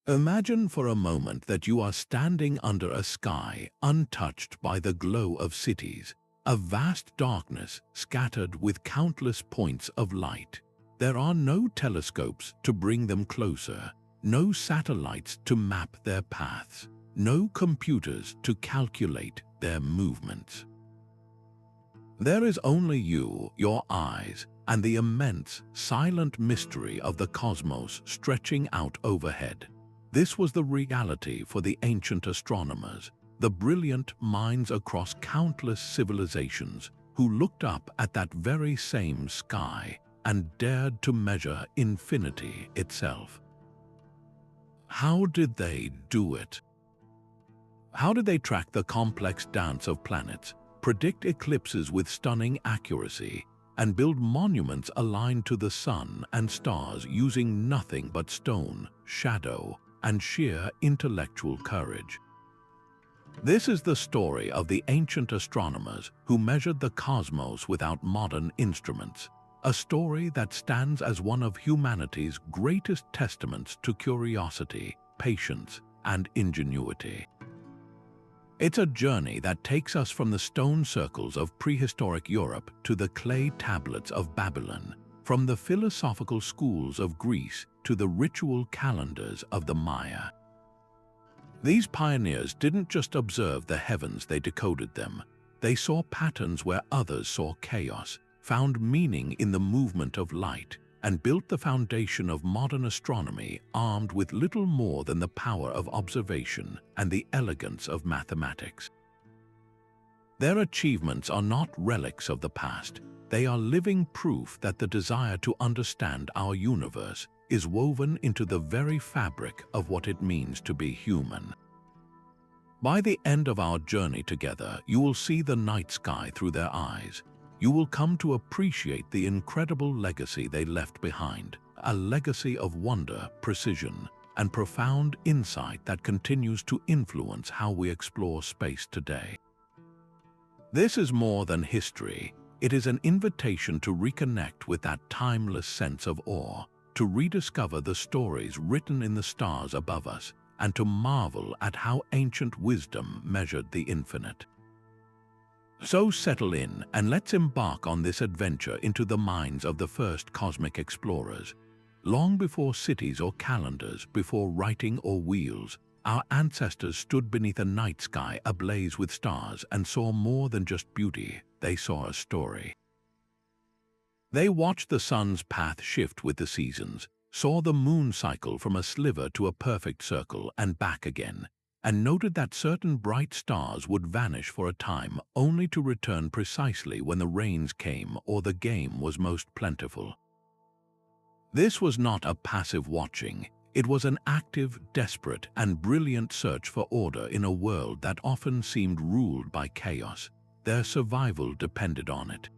Imagine for a moment that you are standing under a sky untouched by the glow of cities, a vast darkness scattered with countless points of light. There are no telescopes to bring them closer, no satellites to map their paths, no computers to calculate their movements. There is only you, your eyes, and the immense, silent mystery of the cosmos stretching out overhead. This was the reality for the ancient astronomers, the brilliant minds across countless civilizations who looked up at that very same sky and dared to measure infinity itself. How did they do it? How did they track the complex dance of planets, predict eclipses with stunning accuracy, and build monuments aligned to the sun and stars using nothing but stone, shadow, and sheer intellectual courage? This is the story of the ancient astronomers who measured the cosmos without modern instruments, a story that stands as one of humanity's greatest testaments to curiosity, patience, and ingenuity. It's a journey that takes us from the stone circles of prehistoric Europe to the clay tablets of Babylon, from the philosophical schools of Greece to the ritual calendars of the Maya. These pioneers didn't just observe the heavens, they decoded them. They saw patterns where others saw chaos, found meaning in the movement of light, and built the foundation of modern astronomy armed with little more than the power of observation and the elegance of mathematics. Their achievements are not relics of the past. They are living proof that the desire to understand our universe is woven into the very fabric of what it means to be human. By the end of our journey together, you will see the night sky through their eyes. You will come to appreciate the incredible legacy they left behind, a legacy of wonder, precision, and profound insight that continues to influence how we explore space today. This is more than history. It is an invitation to reconnect with that timeless sense of awe, to rediscover the stories written in the stars above us, and to marvel at how ancient wisdom measured the infinite. So settle in and let's embark on this adventure into the minds of the first cosmic explorers. Long before cities or calendars, before writing or wheels, our ancestors stood beneath a night sky ablaze with stars and saw more than just beauty, they saw a story. They watched the sun's path shift with the seasons, saw the moon cycle from a sliver to a perfect circle and back again, and noted that certain bright stars would vanish for a time only to return precisely when the rains came or the game was most plentiful. This was not a passive watching. It was an active, desperate, and brilliant search for order in a world that often seemed ruled by chaos. Their survival depended on it.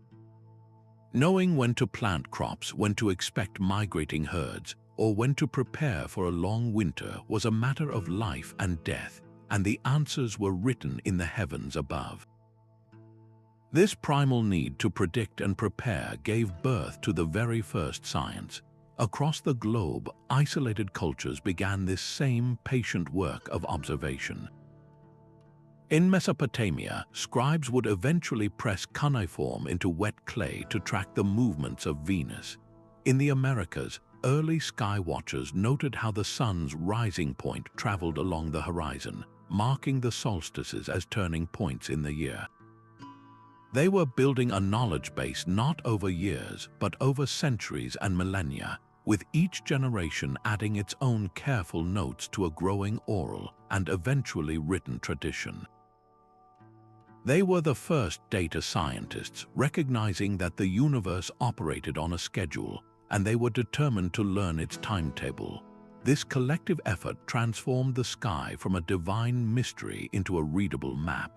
Knowing when to plant crops, when to expect migrating herds, or when to prepare for a long winter was a matter of life and death, and the answers were written in the heavens above. This primal need to predict and prepare gave birth to the very first science. Across the globe, isolated cultures began this same patient work of observation. In Mesopotamia, scribes would eventually press cuneiform into wet clay to track the movements of Venus. In the Americas, early sky watchers noted how the sun's rising point traveled along the horizon, marking the solstices as turning points in the year. They were building a knowledge base not over years, but over centuries and millennia, with each generation adding its own careful notes to a growing oral and eventually written tradition. They were the first data scientists, recognizing that the universe operated on a schedule, and they were determined to learn its timetable. This collective effort transformed the sky from a divine mystery into a readable map.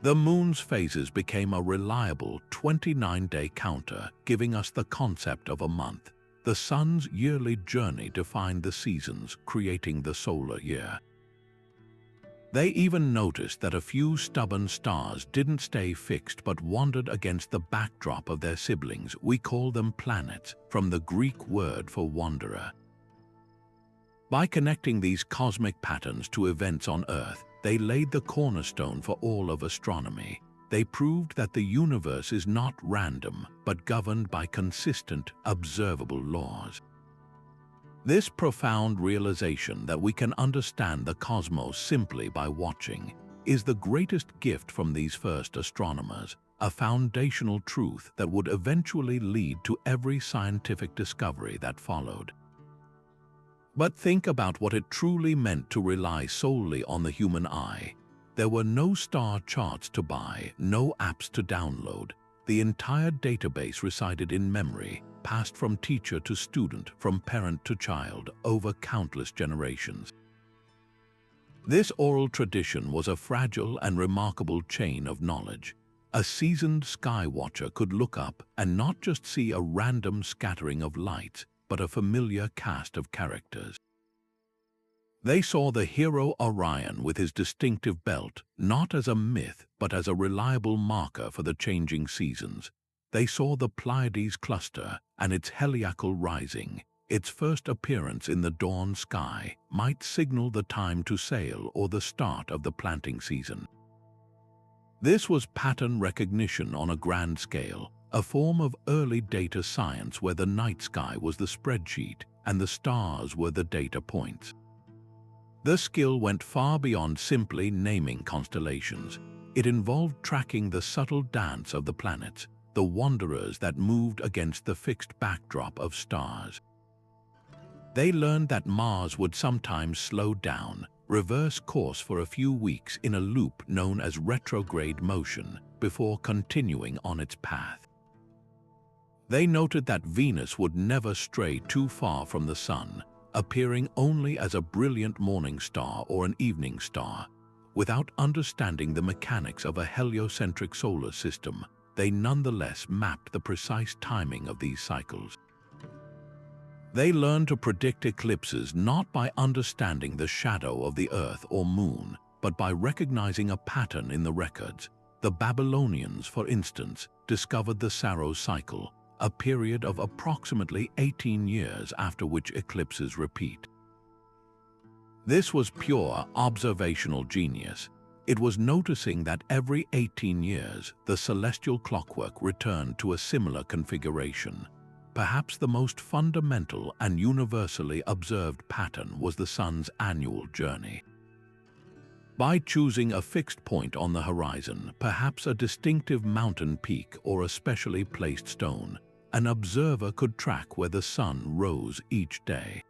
The moon's phases became a reliable 29-day counter, giving us the concept of a month. The sun's yearly journey defined the seasons, creating the solar year. They even noticed that a few stubborn stars didn't stay fixed but wandered against the backdrop of their siblings. We call them planets, from the Greek word for wanderer. By connecting these cosmic patterns to events on Earth, they laid the cornerstone for all of astronomy. They proved that the universe is not random, but governed by consistent, observable laws. This profound realization that we can understand the cosmos simply by watching is the greatest gift from these first astronomers, a foundational truth that would eventually lead to every scientific discovery that followed. But think about what it truly meant to rely solely on the human eye. There were no star charts to buy, no apps to download. The entire database resided in memory, passed from teacher to student, from parent to child, over countless generations. This oral tradition was a fragile and remarkable chain of knowledge. A seasoned sky watcher could look up and not just see a random scattering of lights, but a familiar cast of characters. They saw the hero Orion with his distinctive belt, not as a myth, but as a reliable marker for the changing seasons. They saw the Pleiades cluster and its heliacal rising. Its first appearance in the dawn sky might signal the time to sail or the start of the planting season. This was pattern recognition on a grand scale, a form of early data science where the night sky was the spreadsheet and the stars were the data points. The skill went far beyond simply naming constellations. It involved tracking the subtle dance of the planets, the wanderers that moved against the fixed backdrop of stars. They learned that Mars would sometimes slow down, reverse course for a few weeks in a loop known as retrograde motion, before continuing on its path. They noted that Venus would never stray too far from the Sun, appearing only as a brilliant morning star or an evening star. Without understanding the mechanics of a heliocentric solar system, they nonetheless mapped the precise timing of these cycles. They learned to predict eclipses not by understanding the shadow of the Earth or Moon, but by recognizing a pattern in the records. The Babylonians, for instance, discovered the Saros cycle, a period of approximately 18 years after which eclipses repeat. This was pure observational genius. It was noticing that every 18 years, the celestial clockwork returned to a similar configuration. Perhaps the most fundamental and universally observed pattern was the Sun's annual journey. By choosing a fixed point on the horizon, perhaps a distinctive mountain peak or a specially placed stone, an observer could track where the Sun rose each day.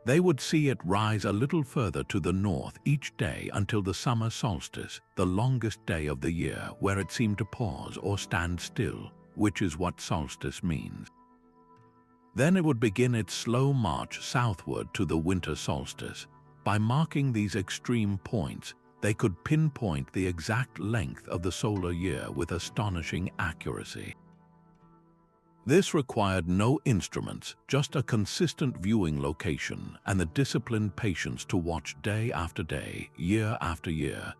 They would see it rise a little further to the north each day until the summer solstice, the longest day of the year, where it seemed to pause or stand still, which is what solstice means. Then it would begin its slow march southward to the winter solstice. By marking these extreme points, they could pinpoint the exact length of the solar year with astonishing accuracy. This required no instruments, just a consistent viewing location and the disciplined patience to watch day after day, year after year.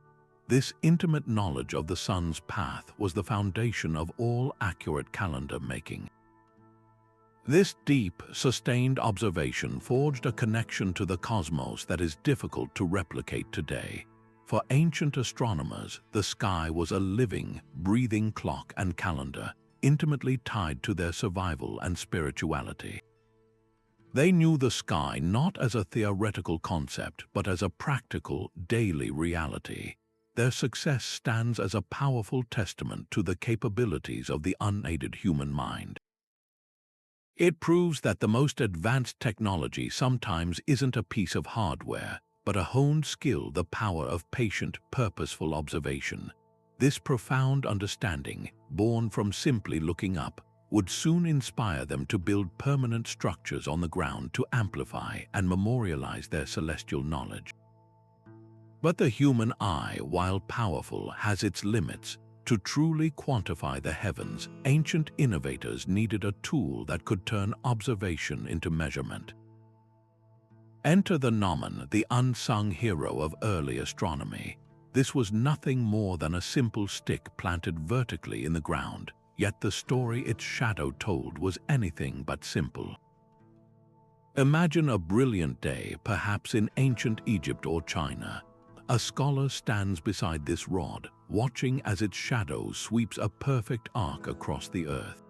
This intimate knowledge of the Sun's path was the foundation of all accurate calendar making. This deep, sustained observation forged a connection to the cosmos that is difficult to replicate today. For ancient astronomers, the sky was a living, breathing clock and calendar, intimately tied to their survival and spirituality. They knew the sky not as a theoretical concept, but as a practical, daily reality. Their success stands as a powerful testament to the capabilities of the unaided human mind. It proves that the most advanced technology sometimes isn't a piece of hardware, but a honed skill, the power of patient, purposeful observation. This profound understanding, born from simply looking up, would soon inspire them to build permanent structures on the ground to amplify and memorialize their celestial knowledge. But the human eye, while powerful, has its limits. To truly quantify the heavens, ancient innovators needed a tool that could turn observation into measurement. Enter the Nomon, the unsung hero of early astronomy. This was nothing more than a simple stick planted vertically in the ground, yet the story its shadow told was anything but simple. Imagine a brilliant day, perhaps in ancient Egypt or China. A scholar stands beside this rod, watching as its shadow sweeps a perfect arc across the earth.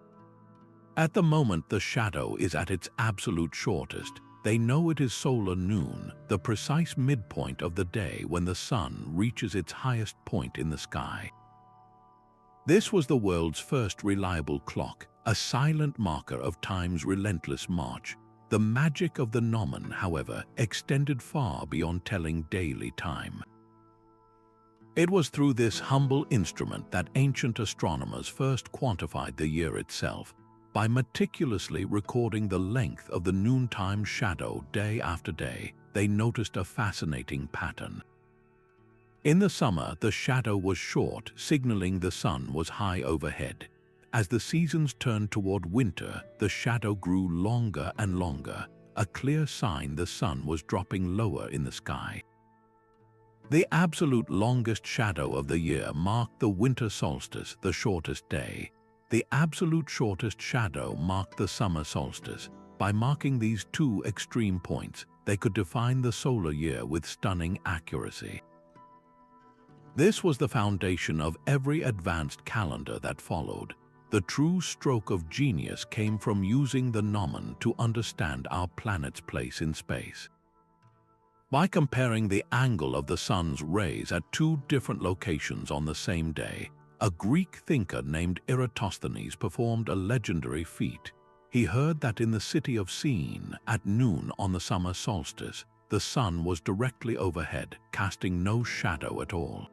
At the moment the shadow is at its absolute shortest, they know it is solar noon, the precise midpoint of the day when the sun reaches its highest point in the sky. This was the world's first reliable clock, a silent marker of time's relentless march. The magic of the Nomon, however, extended far beyond telling daily time. It was through this humble instrument that ancient astronomers first quantified the year itself, by meticulously recording the length of the noontime shadow day after day. They noticed a fascinating pattern. In the summer, the shadow was short, signaling the sun was high overhead. As the seasons turned toward winter, the shadow grew longer and longer, a clear sign the sun was dropping lower in the sky. The absolute longest shadow of the year marked the winter solstice, the shortest day. The absolute shortest shadow marked the summer solstice. By marking these two extreme points, they could define the solar year with stunning accuracy. This was the foundation of every advanced calendar that followed. The true stroke of genius came from using the Nomon to understand our planet's place in space. By comparing the angle of the sun's rays at two different locations on the same day, a Greek thinker named Eratosthenes performed a legendary feat. He heard that in the city of Siene, at noon on the summer solstice, the sun was directly overhead, casting no shadow at all.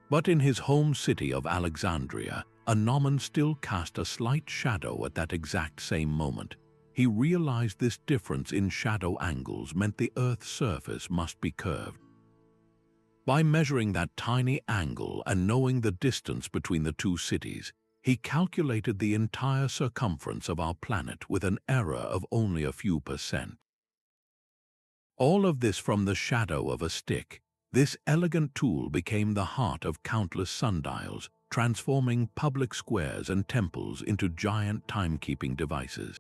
But in his home city of Alexandria, a Nomon still cast a slight shadow at that exact same moment. He realized this difference in shadow angles meant the Earth's surface must be curved. By measuring that tiny angle and knowing the distance between the two cities, he calculated the entire circumference of our planet with an error of only a few %. All of this from the shadow of a stick. This elegant tool became the heart of countless sundials, transforming public squares and temples into giant timekeeping devices.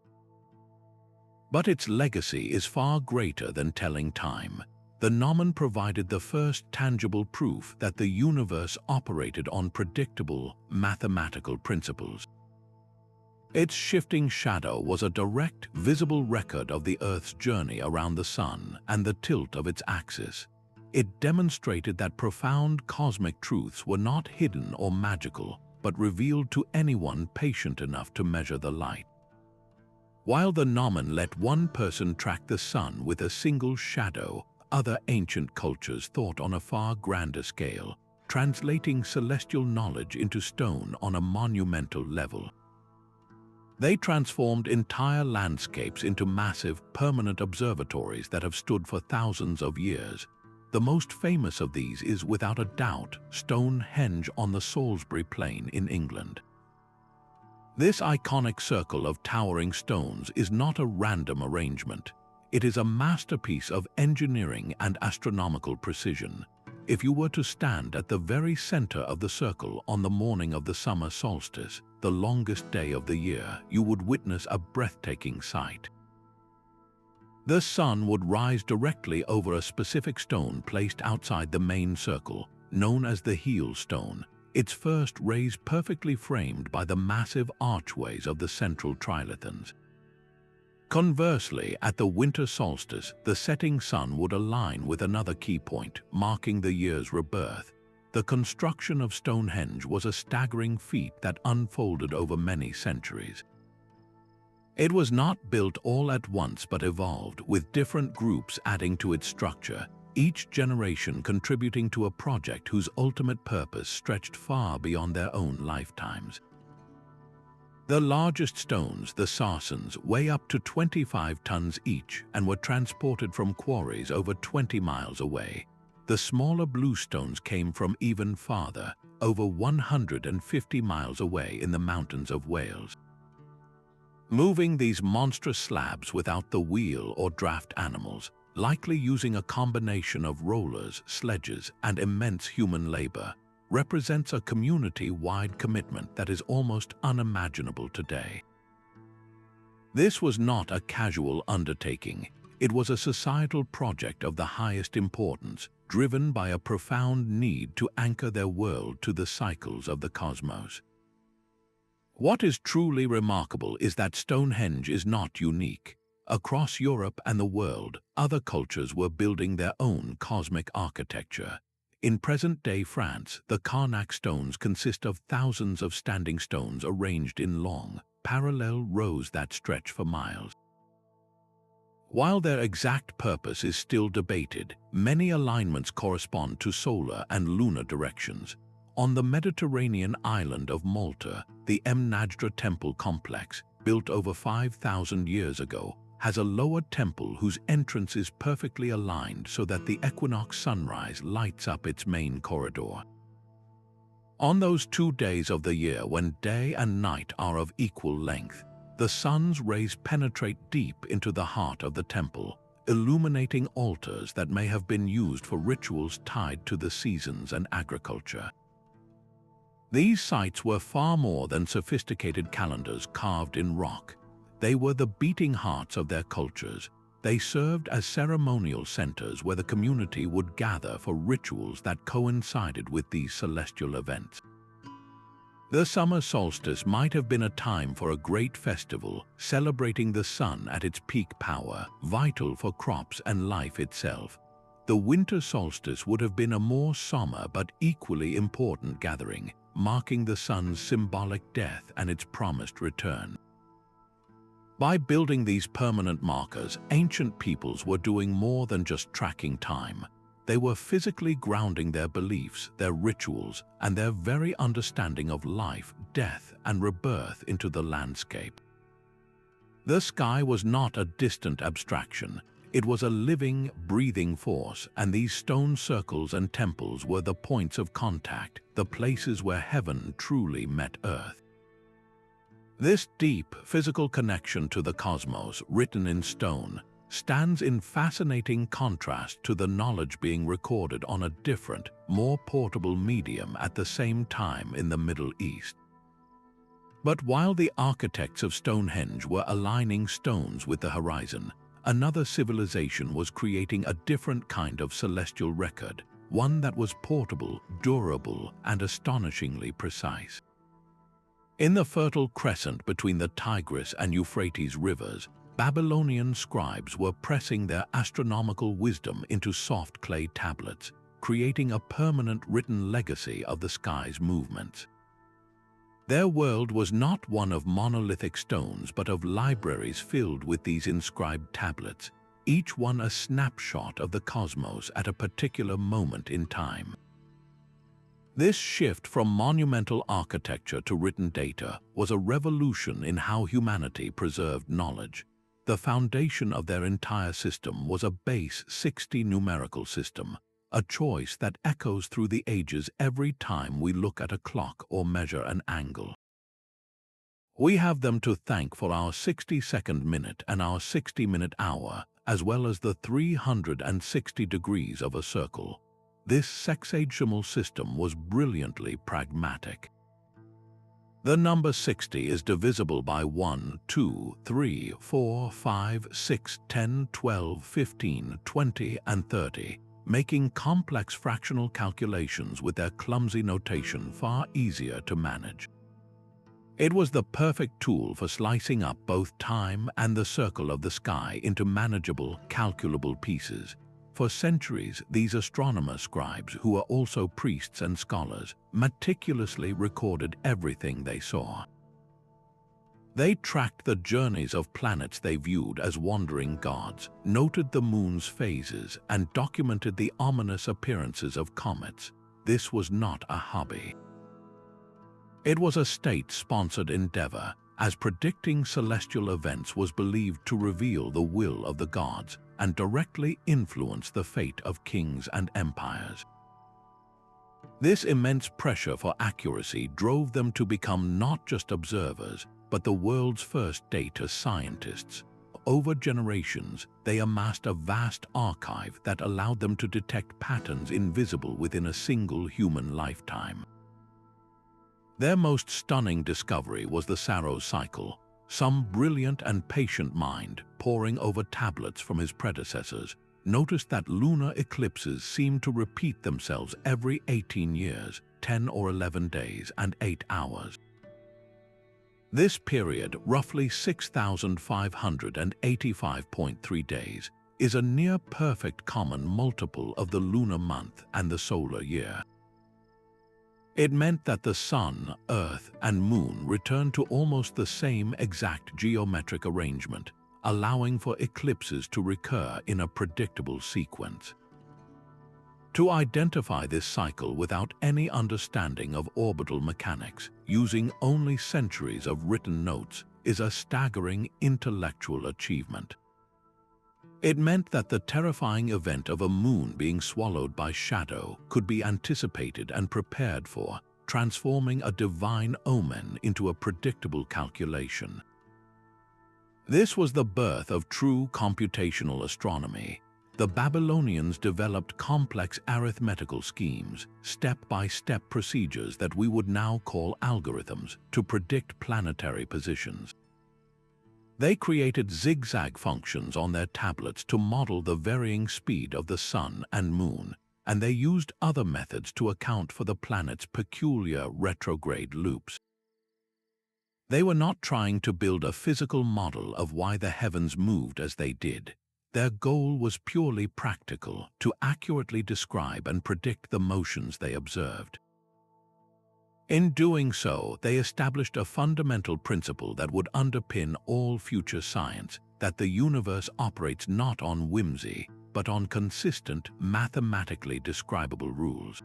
But its legacy is far greater than telling time. The Nomon provided the first tangible proof that the universe operated on predictable, mathematical principles. Its shifting shadow was a direct, visible record of the Earth's journey around the sun and the tilt of its axis. It demonstrated that profound cosmic truths were not hidden or magical, but revealed to anyone patient enough to measure the light. While the Nomon let one person track the sun with a single shadow, other ancient cultures thought on a far grander scale, translating celestial knowledge into stone on a monumental level. They transformed entire landscapes into massive, permanent observatories that have stood for thousands of years. The most famous of these is, without a doubt, Stonehenge on the Salisbury Plain in England. This iconic circle of towering stones is not a random arrangement. It is a masterpiece of engineering and astronomical precision. If you were to stand at the very center of the circle on the morning of the summer solstice, the longest day of the year, you would witness a breathtaking sight. The sun would rise directly over a specific stone placed outside the main circle, known as the heel stone, its first rays perfectly framed by the massive archways of the central trilithons. Conversely, at the winter solstice, the setting sun would align with another key point, marking the year's rebirth. The construction of Stonehenge was a staggering feat that unfolded over many centuries. It was not built all at once but evolved, with different groups adding to its structure, each generation contributing to a project whose ultimate purpose stretched far beyond their own lifetimes. The largest stones, the sarcens, weigh up to 25 tons each and were transported from quarries over 20 miles away. The smaller bluestones came from even farther, over 150 miles away in the mountains of Wales. Moving these monstrous slabs without the wheel or draft animals, likely using a combination of rollers, sledges, and immense human labor, represents a community-wide commitment that is almost unimaginable today. This was not a casual undertaking. It was a societal project of the highest importance, driven by a profound need to anchor their world to the cycles of the cosmos. What is truly remarkable is that Stonehenge is not unique. Across Europe and the world, other cultures were building their own cosmic architecture. In present-day France, the Karnak stones consist of thousands of standing stones arranged in long, parallel rows that stretch for miles. While their exact purpose is still debated, many alignments correspond to solar and lunar directions. On the Mediterranean island of Malta, the Najdra temple complex, built over 5,000 years ago, has a lower temple whose entrance is perfectly aligned so that the equinox sunrise lights up its main corridor. On those 2 days of the year when day and night are of equal length, the sun's rays penetrate deep into the heart of the temple, illuminating altars that may have been used for rituals tied to the seasons and agriculture. These sites were far more than sophisticated calendars carved in rock. They were the beating hearts of their cultures. They served as ceremonial centers where the community would gather for rituals that coincided with these celestial events. The summer solstice might have been a time for a great festival, celebrating the sun at its peak power, vital for crops and life itself. The winter solstice would have been a more somber but equally important gathering, marking the sun's symbolic death and its promised return. By building these permanent markers, ancient peoples were doing more than just tracking time. They were physically grounding their beliefs, their rituals, and their very understanding of life, death, and rebirth into the landscape. The sky was not a distant abstraction. It was a living, breathing force, and these stone circles and temples were the points of contact, the places where heaven truly met earth. This deep, physical connection to the cosmos, written in stone, stands in fascinating contrast to the knowledge being recorded on a different, more portable medium at the same time in the Middle East. But while the architects of Stonehenge were aligning stones with the horizon, another civilization was creating a different kind of celestial record, one that was portable, durable, and astonishingly precise. In the Fertile Crescent between the Tigris and Euphrates rivers, Babylonian scribes were pressing their astronomical wisdom into soft clay tablets, creating a permanent written legacy of the sky's movements. Their world was not one of monolithic stones but of libraries filled with these inscribed tablets, each one a snapshot of the cosmos at a particular moment in time. This shift from monumental architecture to written data was a revolution in how humanity preserved knowledge. The foundation of their entire system was a base 60 numerical system, a choice that echoes through the ages every time we look at a clock or measure an angle. We have them to thank for our 60-second minute and our 60-minute hour, as well as the 360 degrees of a circle. This sexagesimal system was brilliantly pragmatic. The number 60 is divisible by 1, 2, 3, 4, 5, 6, 10, 12, 15, 20, and 30, making complex fractional calculations with their clumsy notation far easier to manage. It was the perfect tool for slicing up both time and the circle of the sky into manageable, calculable pieces. For centuries, these astronomer scribes, who were also priests and scholars, meticulously recorded everything they saw. They tracked the journeys of planets they viewed as wandering gods, noted the moon's phases, and documented the ominous appearances of comets. This was not a hobby. It was a state-sponsored endeavor, as predicting celestial events was believed to reveal the will of the gods and directly influence the fate of kings and empires. This immense pressure for accuracy drove them to become not just observers, but the world's first data scientists. Over generations, they amassed a vast archive that allowed them to detect patterns invisible within a single human lifetime. Their most stunning discovery was the Saros cycle. some brilliant and patient mind, poring over tablets from his predecessors, noticed that lunar eclipses seemed to repeat themselves every 18 years, 10 or 11 days, and 8 hours. This period, roughly 6,585.3 days, is a near-perfect common multiple of the lunar month and the solar year. It meant that the Sun, Earth, and Moon returned to almost the same exact geometric arrangement, allowing for eclipses to recur in a predictable sequence. To identify this cycle without any understanding of orbital mechanics, using only centuries of written notes, is a staggering intellectual achievement. It meant that the terrifying event of a moon being swallowed by shadow could be anticipated and prepared for, transforming a divine omen into a predictable calculation. This was the birth of true computational astronomy. The Babylonians developed complex arithmetical schemes, step-by-step procedures that we would now call algorithms, to predict planetary positions. They created zigzag functions on their tablets to model the varying speed of the Sun and Moon, and they used other methods to account for the planet's peculiar retrograde loops. They were not trying to build a physical model of why the heavens moved as they did. Their goal was purely practical, to accurately describe and predict the motions they observed. In doing so, they established a fundamental principle that would underpin all future science, that the universe operates not on whimsy, but on consistent, mathematically describable rules.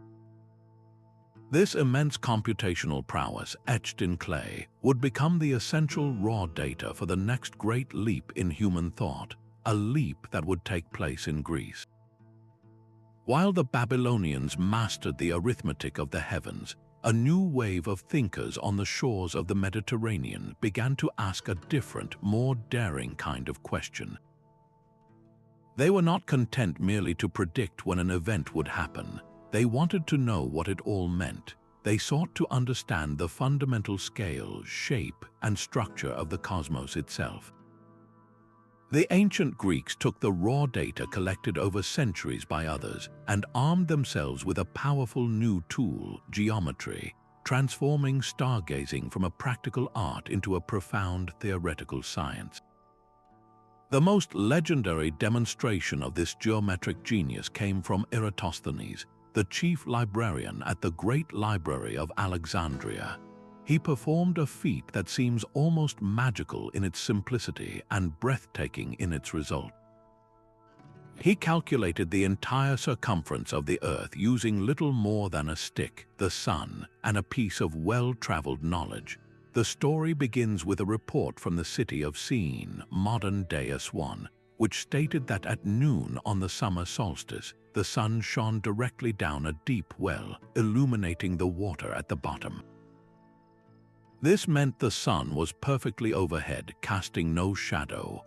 This immense computational prowess, etched in clay, would become the essential raw data for the next great leap in human thought, a leap that would take place in Greece. While the Babylonians mastered the arithmetic of the heavens, a new wave of thinkers on the shores of the Mediterranean began to ask a different, more daring kind of question. They were not content merely to predict when an event would happen. They wanted to know what it all meant. They sought to understand the fundamental scale, shape, and structure of the cosmos itself. The ancient Greeks took the raw data collected over centuries by others and armed themselves with a powerful new tool, geometry, transforming stargazing from a practical art into a profound theoretical science. The most legendary demonstration of this geometric genius came from Eratosthenes, the chief librarian at the Great Library of Alexandria. He performed a feat that seems almost magical in its simplicity and breathtaking in its result. He calculated the entire circumference of the Earth using little more than a stick, the sun, and a piece of well-traveled knowledge. The story begins with a report from the city of Syene, modern-day Aswan, which stated that at noon on the summer solstice, the sun shone directly down a deep well, illuminating the water at the bottom. This meant the sun was perfectly overhead, casting no shadow.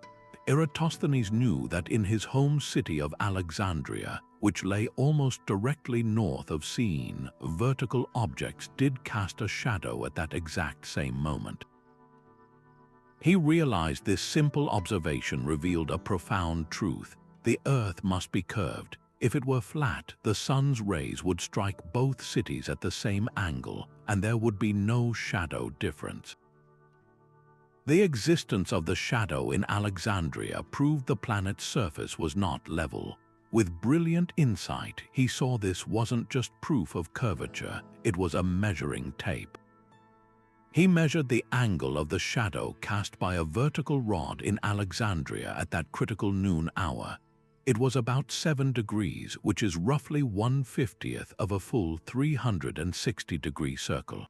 Eratosthenes knew that in his home city of Alexandria, which lay almost directly north of Syene, vertical objects did cast a shadow at that exact same moment. He realized this simple observation revealed a profound truth. The Earth must be curved. If it were flat, the sun's rays would strike both cities at the same angle, and there would be no shadow difference. The existence of the shadow in Alexandria proved the planet's surface was not level. With brilliant insight, he saw this wasn't just proof of curvature, it was a measuring tape. He measured the angle of the shadow cast by a vertical rod in Alexandria at that critical noon hour. It was about 7 degrees, which is roughly 1/50th of a full 360-degree circle.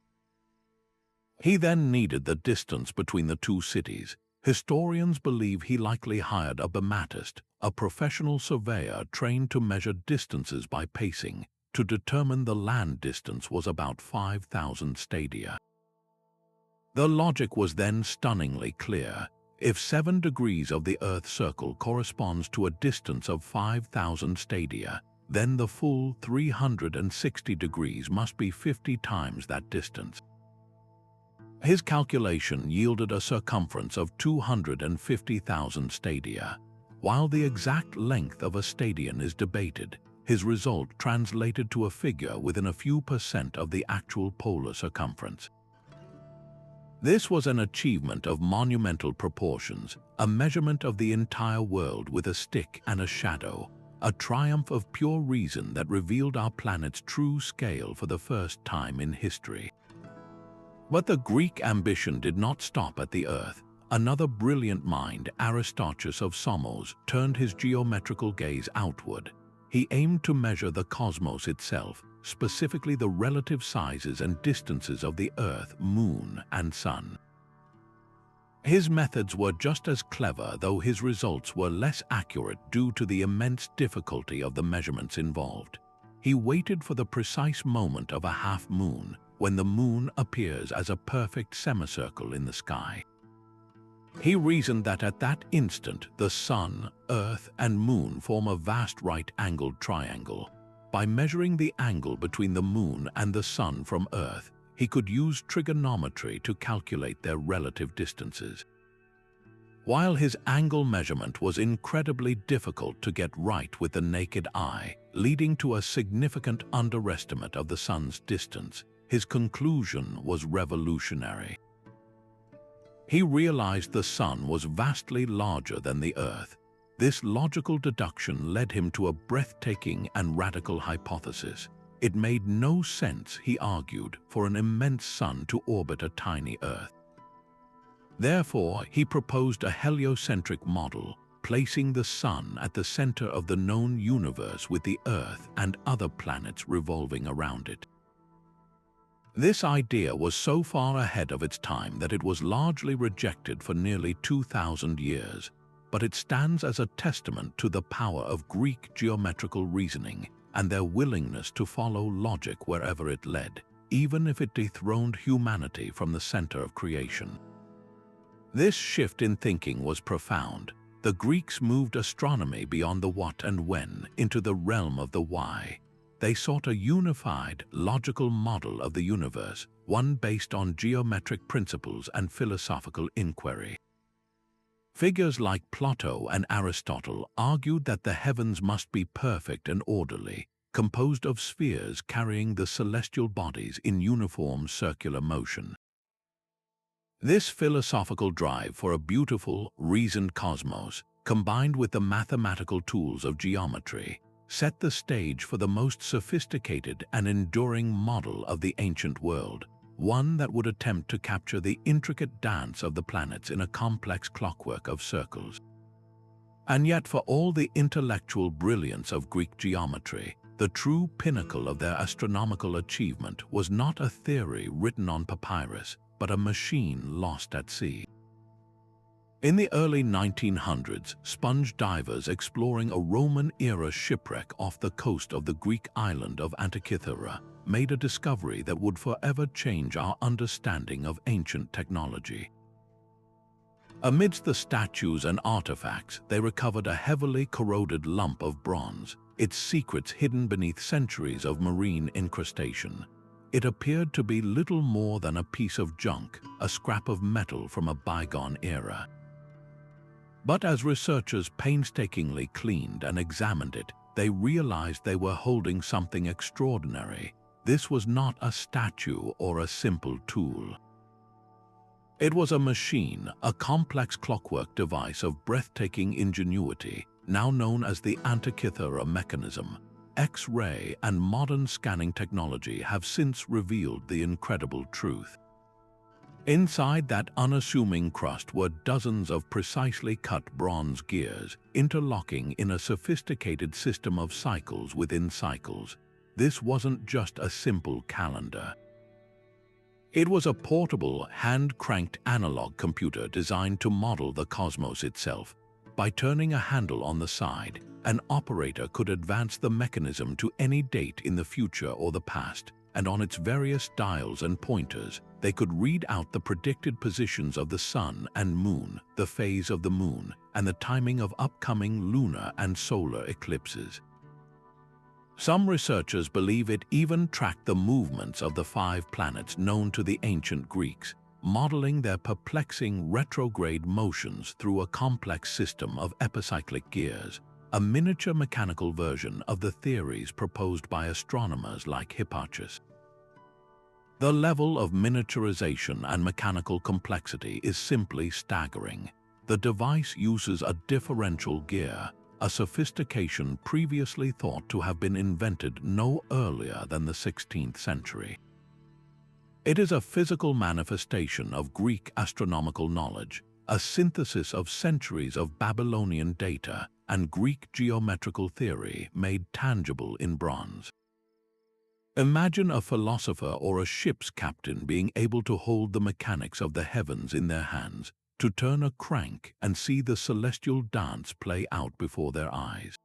He then needed the distance between the two cities. Historians believe he likely hired a bimatist, a professional surveyor trained to measure distances by pacing, to determine the land distance was about 5,000 stadia. The logic was then stunningly clear. If 7 degrees of the Earth's circle corresponds to a distance of 5,000 stadia, then the full 360 degrees must be 50 times that distance. His calculation yielded a circumference of 250,000 stadia. While the exact length of a stadion is debated, his result translated to a figure within a few percent of the actual polar circumference. This was an achievement of monumental proportions, a measurement of the entire world with a stick and a shadow, a triumph of pure reason that revealed our planet's true scale for the first time in history. But the Greek ambition did not stop at the Earth. Another brilliant mind, Aristarchus of Samos, turned his geometrical gaze outward. He aimed to measure the cosmos itself, specifically the relative sizes and distances of the Earth, Moon, and Sun. His methods were just as clever, though his results were less accurate due to the immense difficulty of the measurements involved. He waited for the precise moment of a half moon, when the moon appears as a perfect semicircle in the sky. He reasoned that at that instant the Sun, Earth, and Moon form a vast right-angled triangle. By measuring the angle between the Moon and the Sun from Earth, he could use trigonometry to calculate their relative distances. While his angle measurement was incredibly difficult to get right with the naked eye, leading to a significant underestimate of the Sun's distance, his conclusion was revolutionary. He realized the Sun was vastly larger than the Earth. This logical deduction led him to a breathtaking and radical hypothesis. It made no sense, he argued, for an immense Sun to orbit a tiny Earth. Therefore, he proposed a heliocentric model, placing the Sun at the center of the known universe with the Earth and other planets revolving around it. This idea was so far ahead of its time that it was largely rejected for nearly 2,000 years, but it stands as a testament to the power of Greek geometrical reasoning and their willingness to follow logic wherever it led, even if it dethroned humanity from the center of creation. This shift in thinking was profound. The Greeks moved astronomy beyond the what and when into the realm of the why. They sought a unified, logical model of the universe, one based on geometric principles and philosophical inquiry. Figures like Plato and Aristotle argued that the heavens must be perfect and orderly, composed of spheres carrying the celestial bodies in uniform circular motion. This philosophical drive for a beautiful, reasoned cosmos, combined with the mathematical tools of geometry, set the stage for the most sophisticated and enduring model of the ancient world, one that would attempt to capture the intricate dance of the planets in a complex clockwork of circles. And yet, for all the intellectual brilliance of Greek geometry, the true pinnacle of their astronomical achievement was not a theory written on papyrus, but a machine lost at sea. In the early 1900s, sponge divers exploring a Roman-era shipwreck off the coast of the Greek island of Antikythera made a discovery that would forever change our understanding of ancient technology. Amidst the statues and artifacts, they recovered a heavily corroded lump of bronze, its secrets hidden beneath centuries of marine incrustation. It appeared to be little more than a piece of junk, a scrap of metal from a bygone era. But as researchers painstakingly cleaned and examined it, they realized they were holding something extraordinary. This was not a statue or a simple tool. It was a machine, a complex clockwork device of breathtaking ingenuity, now known as the Antikythera Mechanism. X-ray and modern scanning technology have since revealed the incredible truth. Inside that unassuming crust were dozens of precisely cut bronze gears, interlocking in a sophisticated system of cycles within cycles. This wasn't just a simple calendar. It was a portable, hand-cranked analog computer designed to model the cosmos itself. By turning a handle on the side, an operator could advance the mechanism to any date in the future or the past, and on its various dials and pointers, they could read out the predicted positions of the Sun and Moon, the phase of the Moon, and the timing of upcoming lunar and solar eclipses. Some researchers believe it even tracked the movements of the 5 planets known to the ancient Greeks, modeling their perplexing retrograde motions through a complex system of epicyclic gears, a miniature mechanical version of the theories proposed by astronomers like Hipparchus. The level of miniaturization and mechanical complexity is simply staggering. The device uses a differential gear, a sophistication previously thought to have been invented no earlier than the 16th century. It is a physical manifestation of Greek astronomical knowledge, a synthesis of centuries of Babylonian data and Greek geometrical theory made tangible in bronze. Imagine a philosopher or a ship's captain being able to hold the mechanics of the heavens in their hands, to turn a crank and see the celestial dance play out before their eyes.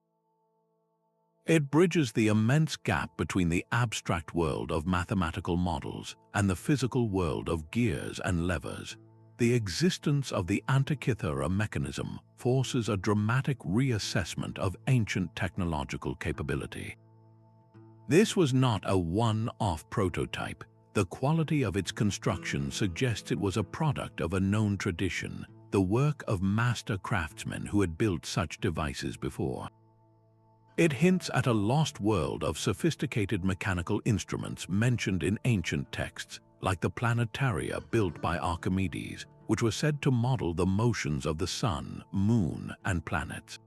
It bridges the immense gap between the abstract world of mathematical models and the physical world of gears and levers. The existence of the Antikythera Mechanism forces a dramatic reassessment of ancient technological capability. This was not a one-off prototype. The quality of its construction suggests it was a product of a known tradition, the work of master craftsmen who had built such devices before. It hints at a lost world of sophisticated mechanical instruments mentioned in ancient texts, like the planetaria built by Archimedes, which were said to model the motions of the sun, moon, and planets.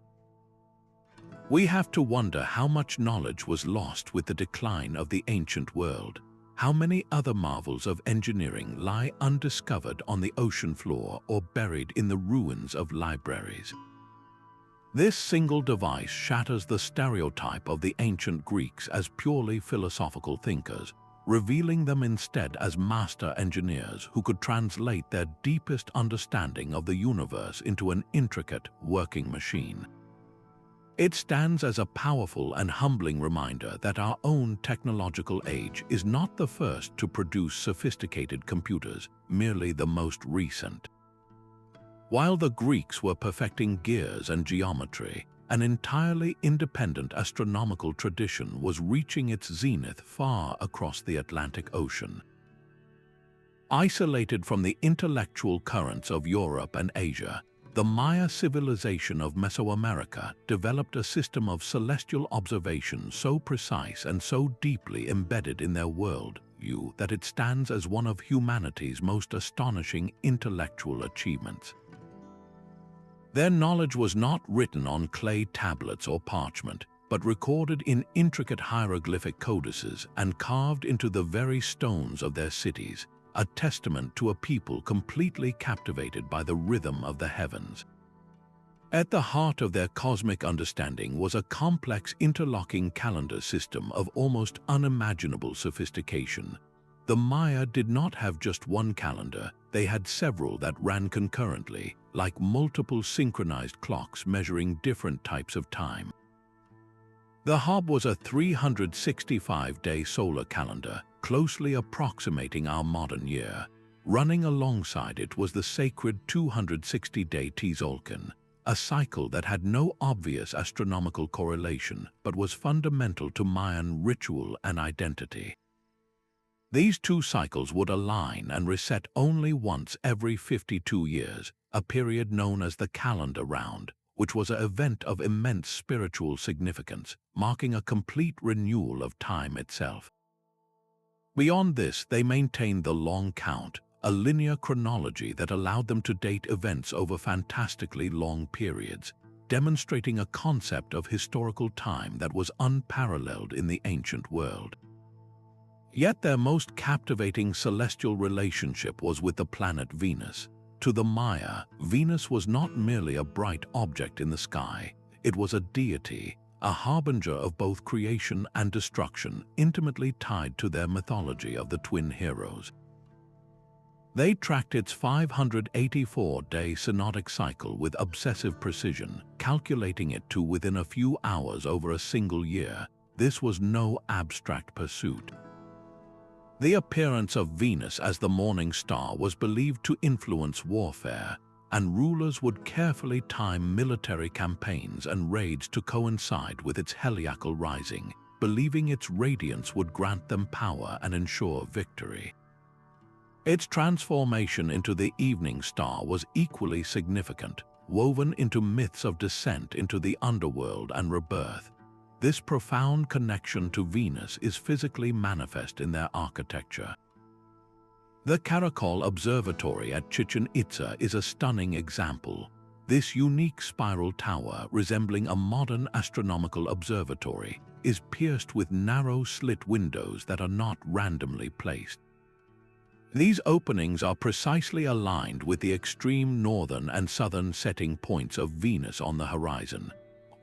We have to wonder how much knowledge was lost with the decline of the ancient world. How many other marvels of engineering lie undiscovered on the ocean floor or buried in the ruins of libraries? This single device shatters the stereotype of the ancient Greeks as purely philosophical thinkers, revealing them instead as master engineers who could translate their deepest understanding of the universe into an intricate, working machine. It stands as a powerful and humbling reminder that our own technological age is not the first to produce sophisticated computers, merely the most recent. While the Greeks were perfecting gears and geometry, an entirely independent astronomical tradition was reaching its zenith far across the Atlantic Ocean. Isolated from the intellectual currents of Europe and Asia, the Maya civilization of Mesoamerica developed a system of celestial observation so precise and so deeply embedded in their worldview that it stands as one of humanity's most astonishing intellectual achievements. Their knowledge was not written on clay tablets or parchment, but recorded in intricate hieroglyphic codices and carved into the very stones of their cities, a testament to a people completely captivated by the rhythm of the heavens. At the heart of their cosmic understanding was a complex interlocking calendar system of almost unimaginable sophistication. The Maya did not have just one calendar, they had several that ran concurrently, like multiple synchronized clocks measuring different types of time. The Hub was a 365-day solar calendar, closely approximating our modern year. Running alongside it was the sacred 260-day Tzolk'in, a cycle that had no obvious astronomical correlation but was fundamental to Mayan ritual and identity. These two cycles would align and reset only once every 52 years, a period known as the calendar round, which was an event of immense spiritual significance, marking a complete renewal of time itself. Beyond this, they maintained the long count, a linear chronology that allowed them to date events over fantastically long periods, demonstrating a concept of historical time that was unparalleled in the ancient world. Yet their most captivating celestial relationship was with the planet Venus. To the Maya, Venus was not merely a bright object in the sky, it was a deity, a harbinger of both creation and destruction, intimately tied to their mythology of the twin heroes. They tracked its 584-day synodic cycle with obsessive precision, calculating it to within a few hours over a single year. This was no abstract pursuit. The appearance of Venus as the morning star was believed to influence warfare, and rulers would carefully time military campaigns and raids to coincide with its heliacal rising, believing its radiance would grant them power and ensure victory. Its transformation into the evening star was equally significant, woven into myths of descent into the underworld and rebirth. This profound connection to Venus is physically manifest in their architecture. The Caracol Observatory at Chichen Itza is a stunning example. This unique spiral tower, resembling a modern astronomical observatory, is pierced with narrow slit windows that are not randomly placed. These openings are precisely aligned with the extreme northern and southern setting points of Venus on the horizon.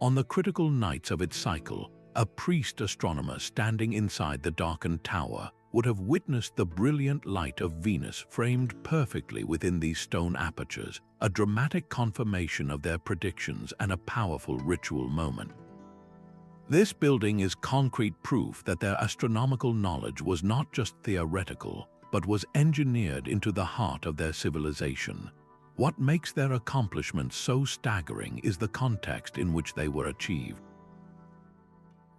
On the critical nights of its cycle, a priest astronomer standing inside the darkened tower would have witnessed the brilliant light of Venus framed perfectly within these stone apertures, a dramatic confirmation of their predictions and a powerful ritual moment. This building is concrete proof that their astronomical knowledge was not just theoretical, but was engineered into the heart of their civilization. What makes their accomplishments so staggering is the context in which they were achieved.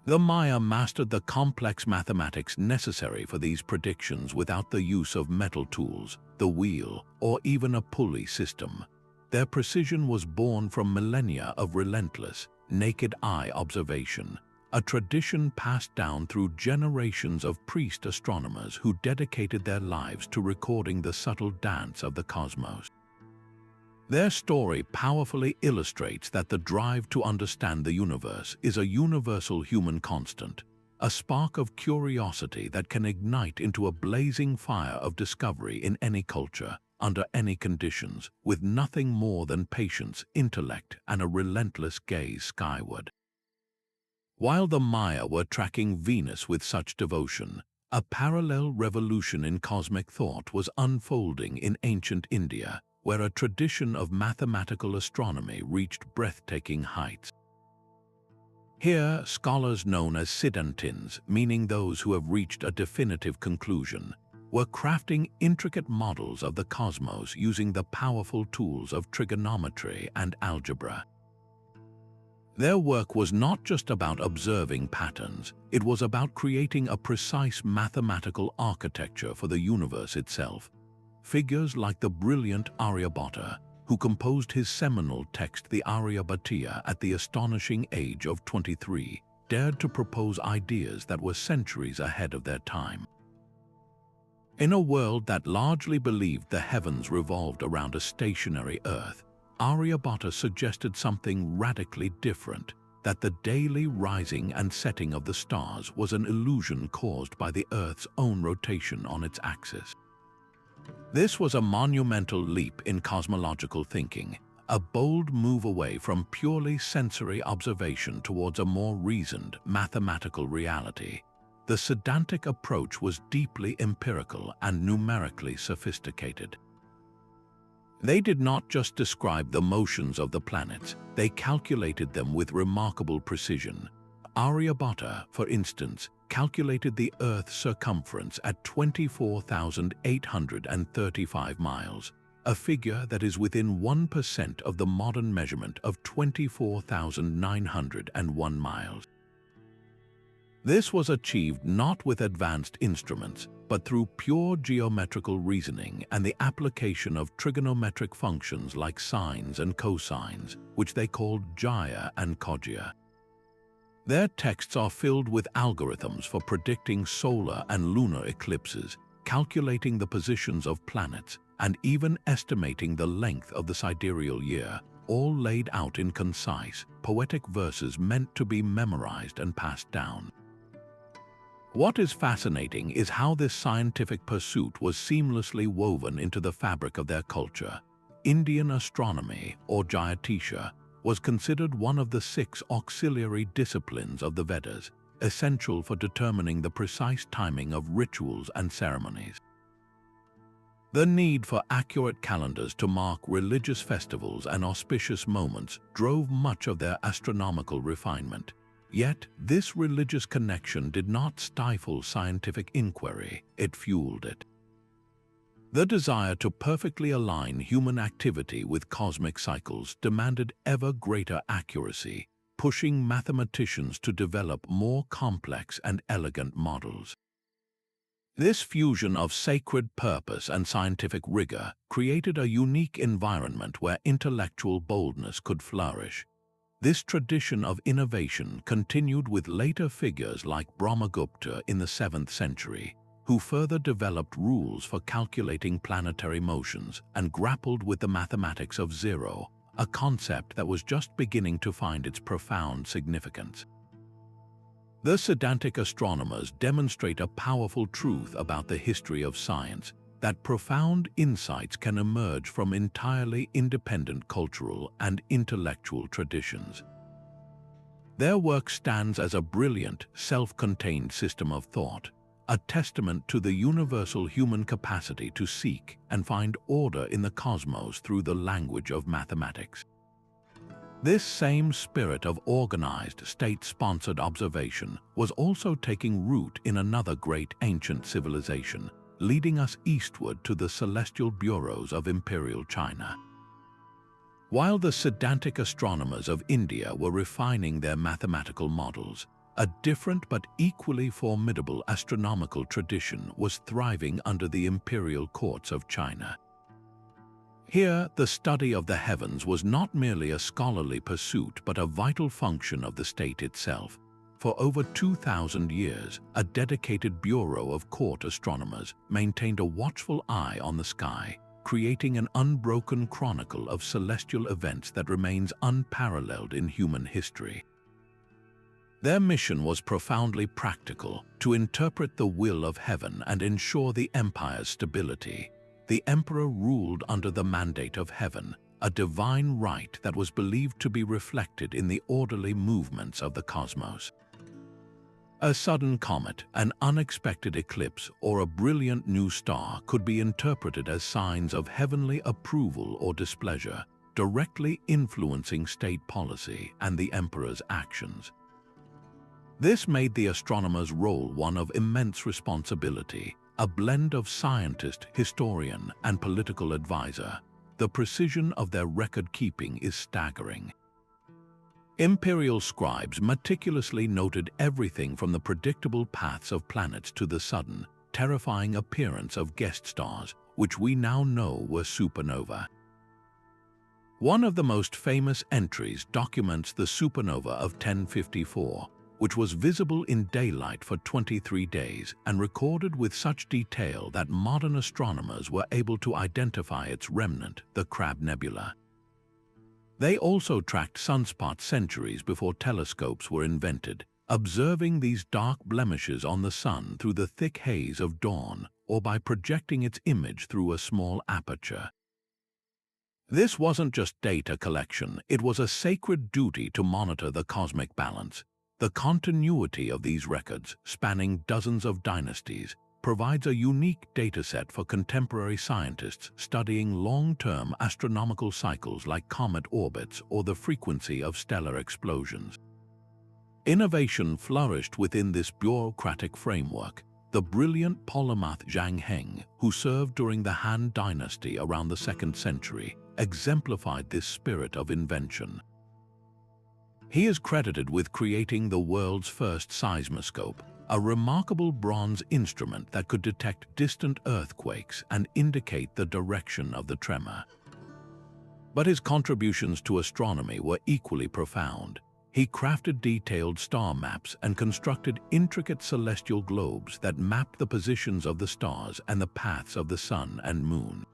The Maya mastered the complex mathematics necessary for these predictions without the use of metal tools, the wheel, or even a pulley system. Their precision was born from millennia of relentless, naked-eye observation, a tradition passed down through generations of priest astronomers who dedicated their lives to recording the subtle dance of the cosmos. Their story powerfully illustrates that the drive to understand the universe is a universal human constant, a spark of curiosity that can ignite into a blazing fire of discovery in any culture, under any conditions, with nothing more than patience, intellect, and a relentless gaze skyward. While the Maya were tracking Venus with such devotion, a parallel revolution in cosmic thought was unfolding in ancient India, where a tradition of mathematical astronomy reached breathtaking heights. Here, scholars known as Siddhantins, meaning those who have reached a definitive conclusion, were crafting intricate models of the cosmos using the powerful tools of trigonometry and algebra. Their work was not just about observing patterns, it was about creating a precise mathematical architecture for the universe itself. Figures like the brilliant Aryabhatta, who composed his seminal text the Aryabhatiya at the astonishing age of 23, dared to propose ideas that were centuries ahead of their time. In a world that largely believed the heavens revolved around a stationary Earth, Aryabhatta suggested something radically different, that the daily rising and setting of the stars was an illusion caused by the Earth's own rotation on its axis. This was a monumental leap in cosmological thinking, a bold move away from purely sensory observation towards a more reasoned, mathematical reality. The Siddhantic approach was deeply empirical and numerically sophisticated. They did not just describe the motions of the planets, they calculated them with remarkable precision. Aryabhatta, for instance, calculated the Earth's circumference at 24,835 miles, a figure that is within 1% of the modern measurement of 24,901 miles. This was achieved not with advanced instruments, but through pure geometrical reasoning and the application of trigonometric functions like sines and cosines, which they called Jaya and Coggia. Their texts are filled with algorithms for predicting solar and lunar eclipses, calculating the positions of planets, and even estimating the length of the sidereal year, all laid out in concise, poetic verses meant to be memorized and passed down. What is fascinating is how this scientific pursuit was seamlessly woven into the fabric of their culture. Indian astronomy, or Jyotisha, was considered one of the 6 auxiliary disciplines of the Vedas, essential for determining the precise timing of rituals and ceremonies. The need for accurate calendars to mark religious festivals and auspicious moments drove much of their astronomical refinement. Yet, this religious connection did not stifle scientific inquiry, it fueled it. The desire to perfectly align human activity with cosmic cycles demanded ever greater accuracy, pushing mathematicians to develop more complex and elegant models. This fusion of sacred purpose and scientific rigor created a unique environment where intellectual boldness could flourish. This tradition of innovation continued with later figures like Brahmagupta in the 7th century, who further developed rules for calculating planetary motions and grappled with the mathematics of zero, a concept that was just beginning to find its profound significance. The Siddhantic astronomers demonstrate a powerful truth about the history of science, that profound insights can emerge from entirely independent cultural and intellectual traditions. Their work stands as a brilliant, self-contained system of thought, a testament to the universal human capacity to seek and find order in the cosmos through the language of mathematics. This same spirit of organized, state-sponsored observation was also taking root in another great ancient civilization, leading us eastward to the celestial bureaus of Imperial China. While the Siddhantic astronomers of India were refining their mathematical models, a different but equally formidable astronomical tradition was thriving under the imperial courts of China. Here, the study of the heavens was not merely a scholarly pursuit but a vital function of the state itself. For over 2,000 years, a dedicated bureau of court astronomers maintained a watchful eye on the sky, creating an unbroken chronicle of celestial events that remains unparalleled in human history. Their mission was profoundly practical: to interpret the will of heaven and ensure the empire's stability. The emperor ruled under the mandate of heaven, a divine right that was believed to be reflected in the orderly movements of the cosmos. A sudden comet, an unexpected eclipse, or a brilliant new star could be interpreted as signs of heavenly approval or displeasure, directly influencing state policy and the emperor's actions. This made the astronomer's role one of immense responsibility, a blend of scientist, historian, and political advisor. The precision of their record-keeping is staggering. Imperial scribes meticulously noted everything from the predictable paths of planets to the sudden, terrifying appearance of guest stars, which we now know were supernova. One of the most famous entries documents the supernova of 1054, which was visible in daylight for 23 days and recorded with such detail that modern astronomers were able to identify its remnant, the Crab Nebula. They also tracked sunspots centuries before telescopes were invented, observing these dark blemishes on the sun through the thick haze of dawn or by projecting its image through a small aperture. This wasn't just data collection, it was a sacred duty to monitor the cosmic balance. The continuity of these records, spanning dozens of dynasties, provides a unique dataset for contemporary scientists studying long-term astronomical cycles like comet orbits or the frequency of stellar explosions. Innovation flourished within this bureaucratic framework. The brilliant polymath Zhang Heng, who served during the Han Dynasty around the 2nd century, exemplified this spirit of invention. He is credited with creating the world's first seismoscope, a remarkable bronze instrument that could detect distant earthquakes and indicate the direction of the tremor. But his contributions to astronomy were equally profound. He crafted detailed star maps and constructed intricate celestial globes that mapped the positions of the stars and the paths of the sun and moon.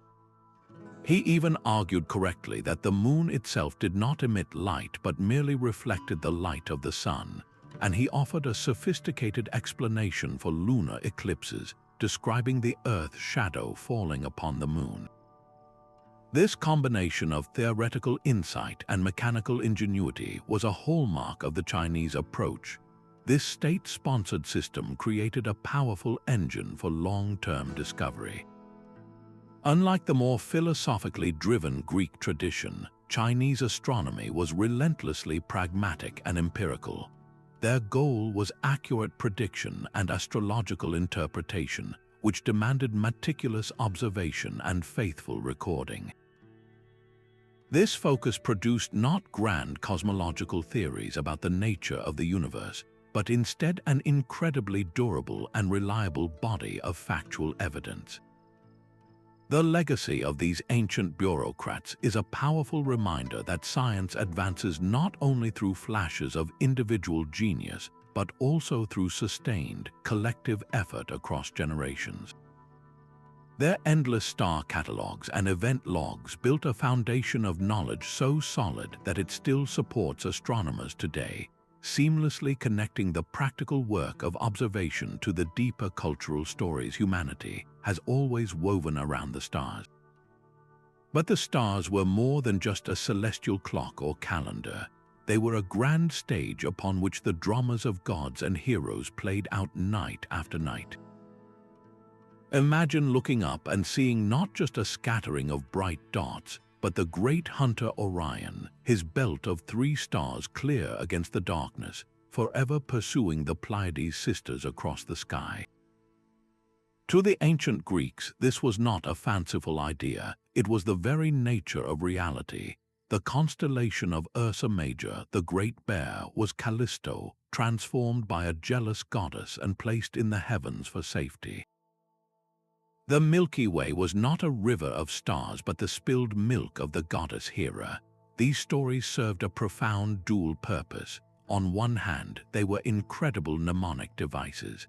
He even argued correctly that the moon itself did not emit light but merely reflected the light of the sun, and he offered a sophisticated explanation for lunar eclipses, describing the Earth's shadow falling upon the moon. This combination of theoretical insight and mechanical ingenuity was a hallmark of the Chinese approach. This state-sponsored system created a powerful engine for long-term discovery. Unlike the more philosophically driven Greek tradition, Chinese astronomy was relentlessly pragmatic and empirical. Their goal was accurate prediction and astrological interpretation, which demanded meticulous observation and faithful recording. This focus produced not grand cosmological theories about the nature of the universe, but instead an incredibly durable and reliable body of factual evidence. The legacy of these ancient bureaucrats is a powerful reminder that science advances not only through flashes of individual genius, but also through sustained, collective effort across generations. Their endless star catalogues and event logs built a foundation of knowledge so solid that it still supports astronomers today, seamlessly connecting the practical work of observation to the deeper cultural stories humanity has always woven around the stars. But the stars were more than just a celestial clock or calendar. They were a grand stage upon which the dramas of gods and heroes played out night after night. Imagine looking up and seeing not just a scattering of bright dots, but the great hunter Orion, his belt of 3 stars clear against the darkness, forever pursuing the Pleiades sisters across the sky. To the ancient Greeks, this was not a fanciful idea, it was the very nature of reality. The constellation of Ursa Major, the Great Bear, was Callisto, transformed by a jealous goddess and placed in the heavens for safety. The Milky Way was not a river of stars but the spilled milk of the goddess Hera. These stories served a profound dual purpose. On one hand, they were incredible mnemonic devices.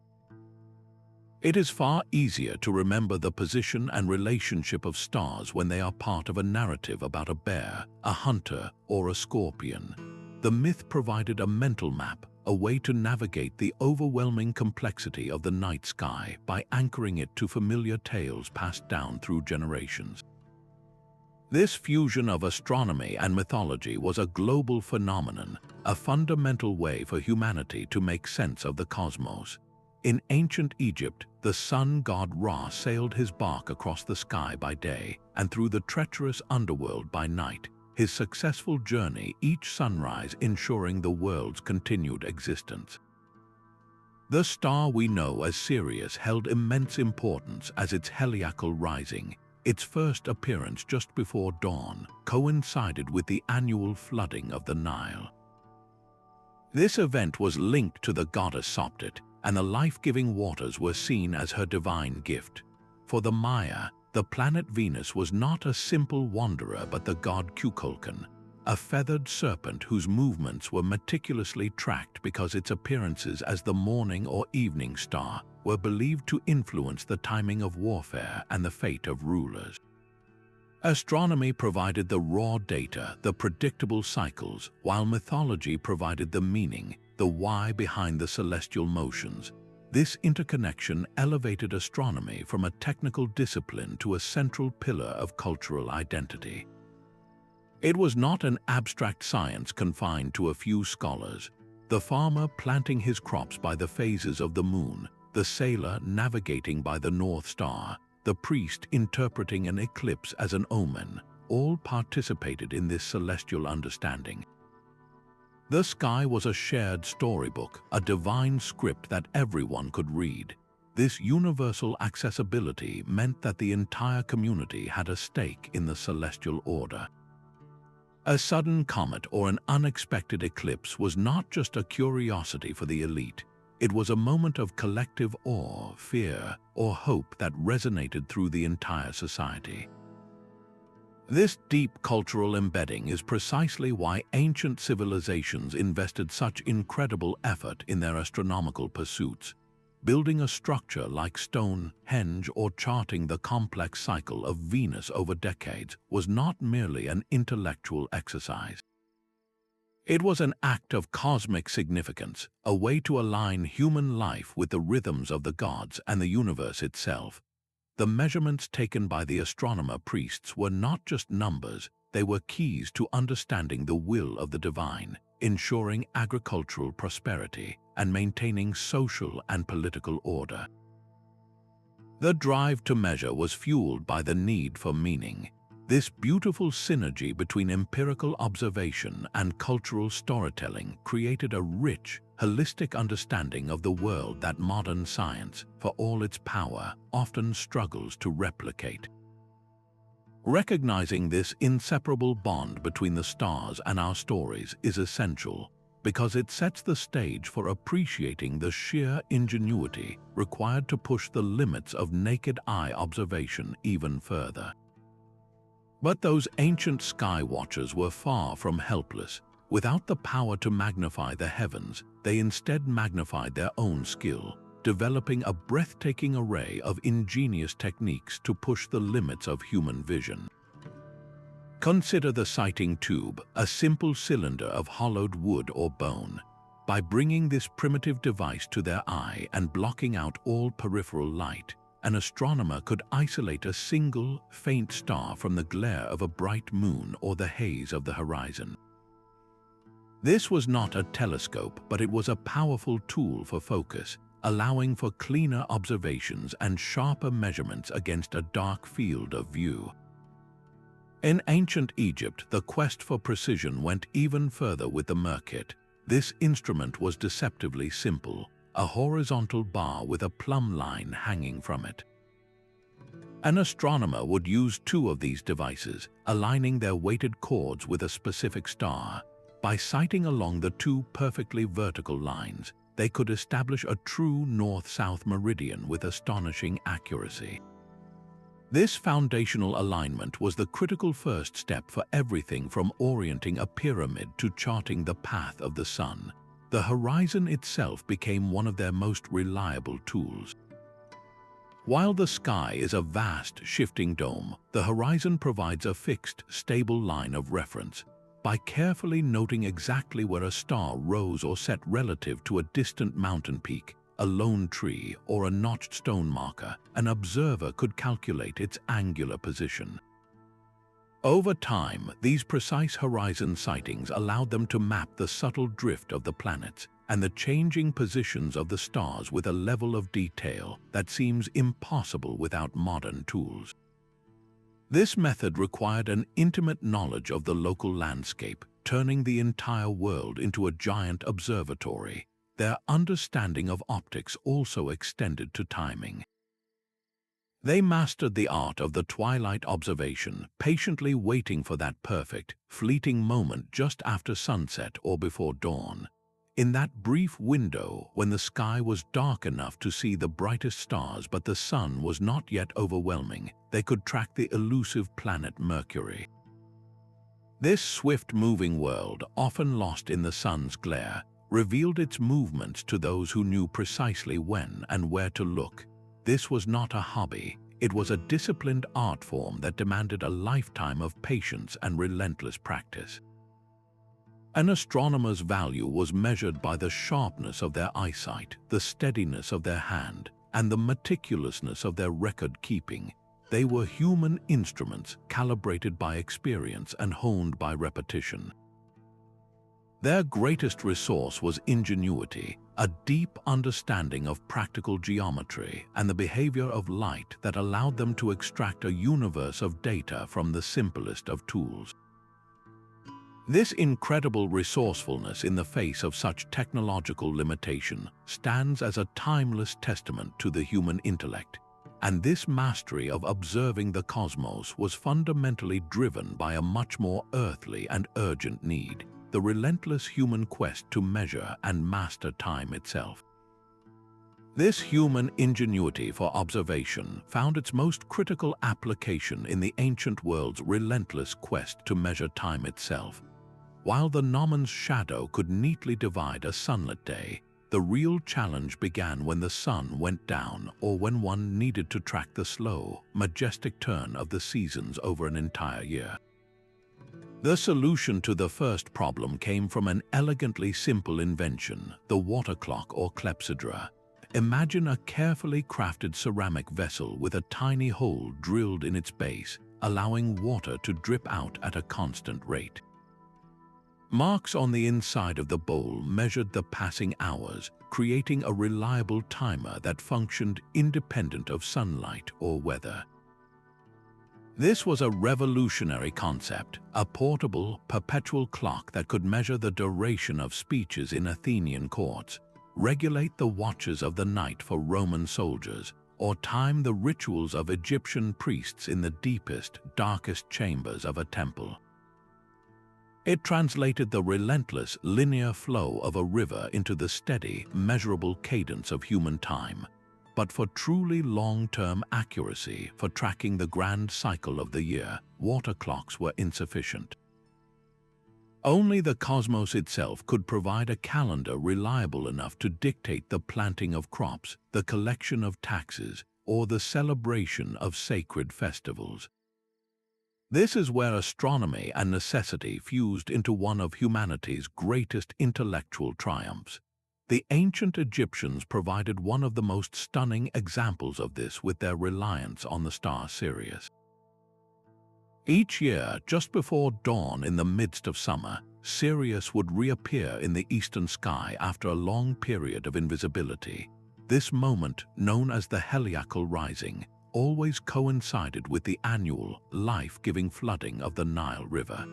It is far easier to remember the position and relationship of stars when they are part of a narrative about a bear, a hunter, or a scorpion. The myth provided a mental map, a way to navigate the overwhelming complexity of the night sky by anchoring it to familiar tales passed down through generations. This fusion of astronomy and mythology was a global phenomenon, a fundamental way for humanity to make sense of the cosmos. In ancient Egypt, the sun god Ra sailed his bark across the sky by day and through the treacherous underworld by night, his successful journey each sunrise ensuring the world's continued existence. The star we know as Sirius held immense importance as its heliacal rising. Its first appearance just before dawn coincided with the annual flooding of the Nile. This event was linked to the goddess Sopdet, and the life-giving waters were seen as her divine gift. For the Maya, the planet Venus was not a simple wanderer but the god Kukulkan, a feathered serpent whose movements were meticulously tracked because its appearances as the morning or evening star were believed to influence the timing of warfare and the fate of rulers. Astronomy provided the raw data, the predictable cycles, while mythology provided the meaning, the why behind the celestial motions. This interconnection elevated astronomy from a technical discipline to a central pillar of cultural identity. It was not an abstract science confined to a few scholars. The farmer planting his crops by the phases of the moon, the sailor navigating by the North Star, the priest interpreting an eclipse as an omen, all participated in this celestial understanding. The sky was a shared storybook, a divine script that everyone could read. This universal accessibility meant that the entire community had a stake in the celestial order. A sudden comet or an unexpected eclipse was not just a curiosity for the elite. It was a moment of collective awe, fear, or hope that resonated through the entire society. This deep cultural embedding is precisely why ancient civilizations invested such incredible effort in their astronomical pursuits. Building a structure like Stonehenge or charting the complex cycle of Venus over decades was not merely an intellectual exercise. It was an act of cosmic significance, a way to align human life with the rhythms of the gods and the universe itself. The measurements taken by the astronomer priests were not just numbers, they were keys to understanding the will of the divine, ensuring agricultural prosperity, and maintaining social and political order. The drive to measure was fueled by the need for meaning. This beautiful synergy between empirical observation and cultural storytelling created a rich, holistic understanding of the world that modern science, for all its power, often struggles to replicate. Recognizing this inseparable bond between the stars and our stories is essential. because it sets the stage for appreciating the sheer ingenuity required to push the limits of naked eye observation even further. But those ancient sky watchers were far from helpless. Without the power to magnify the heavens, they instead magnified their own skill, developing a breathtaking array of ingenious techniques to push the limits of human vision. Consider the sighting tube, a simple cylinder of hollowed wood or bone. By bringing this primitive device to their eye and blocking out all peripheral light, an astronomer could isolate a single, faint star from the glare of a bright moon or the haze of the horizon. This was not a telescope, but it was a powerful tool for focus, allowing for cleaner observations and sharper measurements against a dark field of view. In ancient Egypt, the quest for precision went even further with the merkit. This instrument was deceptively simple, a horizontal bar with a plumb line hanging from it. An astronomer would use two of these devices, aligning their weighted chords with a specific star. By sighting along the two perfectly vertical lines, they could establish a true north-south meridian with astonishing accuracy. This foundational alignment was the critical first step for everything from orienting a pyramid to charting the path of the sun. The horizon itself became one of their most reliable tools. While the sky is a vast, shifting dome, the horizon provides a fixed, stable line of reference. By carefully noting exactly where a star rose or set relative to a distant mountain peak, a lone tree, or a notched stone marker, an observer could calculate its angular position. Over time, these precise horizon sightings allowed them to map the subtle drift of the planets and the changing positions of the stars with a level of detail that seems impossible without modern tools. This method required an intimate knowledge of the local landscape, turning the entire world into a giant observatory. Their understanding of optics also extended to timing. They mastered the art of the twilight observation, patiently waiting for that perfect, fleeting moment just after sunset or before dawn. In that brief window, when the sky was dark enough to see the brightest stars but the sun was not yet overwhelming, they could track the elusive planet Mercury. This swift-moving world, often lost in the sun's glare, revealed its movements to those who knew precisely when and where to look. This was not a hobby, it was a disciplined art form that demanded a lifetime of patience and relentless practice. An astronomer's value was measured by the sharpness of their eyesight, the steadiness of their hand, and the meticulousness of their record-keeping. They were human instruments, calibrated by experience and honed by repetition. Their greatest resource was ingenuity, a deep understanding of practical geometry and the behavior of light that allowed them to extract a universe of data from the simplest of tools. This incredible resourcefulness in the face of such technological limitation stands as a timeless testament to the human intellect, and this mastery of observing the cosmos was fundamentally driven by a much more earthly and urgent need: the relentless human quest to measure and master time itself. This human ingenuity for observation found its most critical application in the ancient world's relentless quest to measure time itself. While the Nomon's shadow could neatly divide a sunlit day, the real challenge began when the sun went down or when one needed to track the slow, majestic turn of the seasons over an entire year. The solution to the first problem came from an elegantly simple invention, the water clock or clepsydra. Imagine a carefully crafted ceramic vessel with a tiny hole drilled in its base, allowing water to drip out at a constant rate. Marks on the inside of the bowl measured the passing hours, creating a reliable timer that functioned independent of sunlight or weather. This was a revolutionary concept, a portable, perpetual clock that could measure the duration of speeches in Athenian courts, regulate the watches of the night for Roman soldiers, or time the rituals of Egyptian priests in the deepest, darkest chambers of a temple. It translated the relentless, linear flow of a river into the steady, measurable cadence of human time. But for truly long-term accuracy, for tracking the grand cycle of the year, water clocks were insufficient. Only the cosmos itself could provide a calendar reliable enough to dictate the planting of crops, the collection of taxes, or the celebration of sacred festivals. This is where astronomy and necessity fused into one of humanity's greatest intellectual triumphs. The ancient Egyptians provided one of the most stunning examples of this with their reliance on the star Sirius. Each year, just before dawn in the midst of summer, Sirius would reappear in the eastern sky after a long period of invisibility. This moment, known as the heliacal rising, always coincided with the annual, life-giving flooding of the Nile River.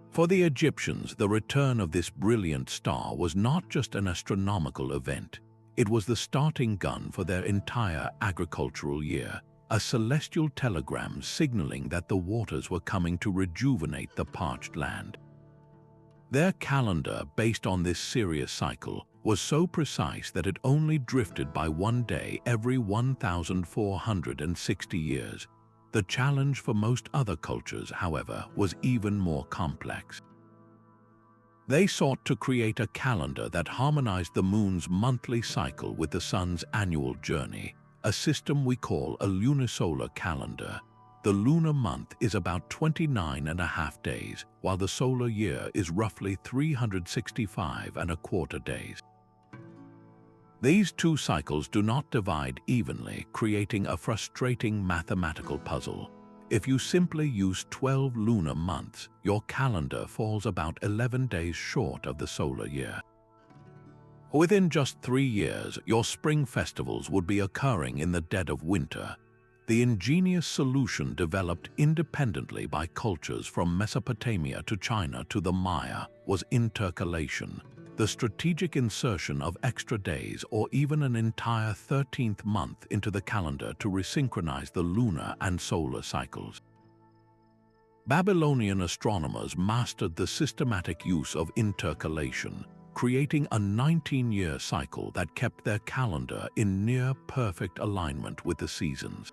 For the Egyptians, the return of this brilliant star was not just an astronomical event. It was the starting gun for their entire agricultural year, a celestial telegram signaling that the waters were coming to rejuvenate the parched land. Their calendar, based on this Sirius cycle, was so precise that it only drifted by one day every 1,460 years. The challenge for most other cultures, however, was even more complex. They sought to create a calendar that harmonized the moon's monthly cycle with the sun's annual journey, a system we call a lunisolar calendar. The lunar month is about 29.5 days, while the solar year is roughly 365.25 days. These two cycles do not divide evenly, creating a frustrating mathematical puzzle. If you simply use 12 lunar months, your calendar falls about 11 days short of the solar year. Within just 3 years, your spring festivals would be occurring in the dead of winter. The ingenious solution developed independently by cultures from Mesopotamia to China to the Maya was intercalation, the strategic insertion of extra days or even an entire 13th month into the calendar to resynchronize the lunar and solar cycles. Babylonian astronomers mastered the systematic use of intercalation, creating a 19-year cycle that kept their calendar in near-perfect alignment with the seasons.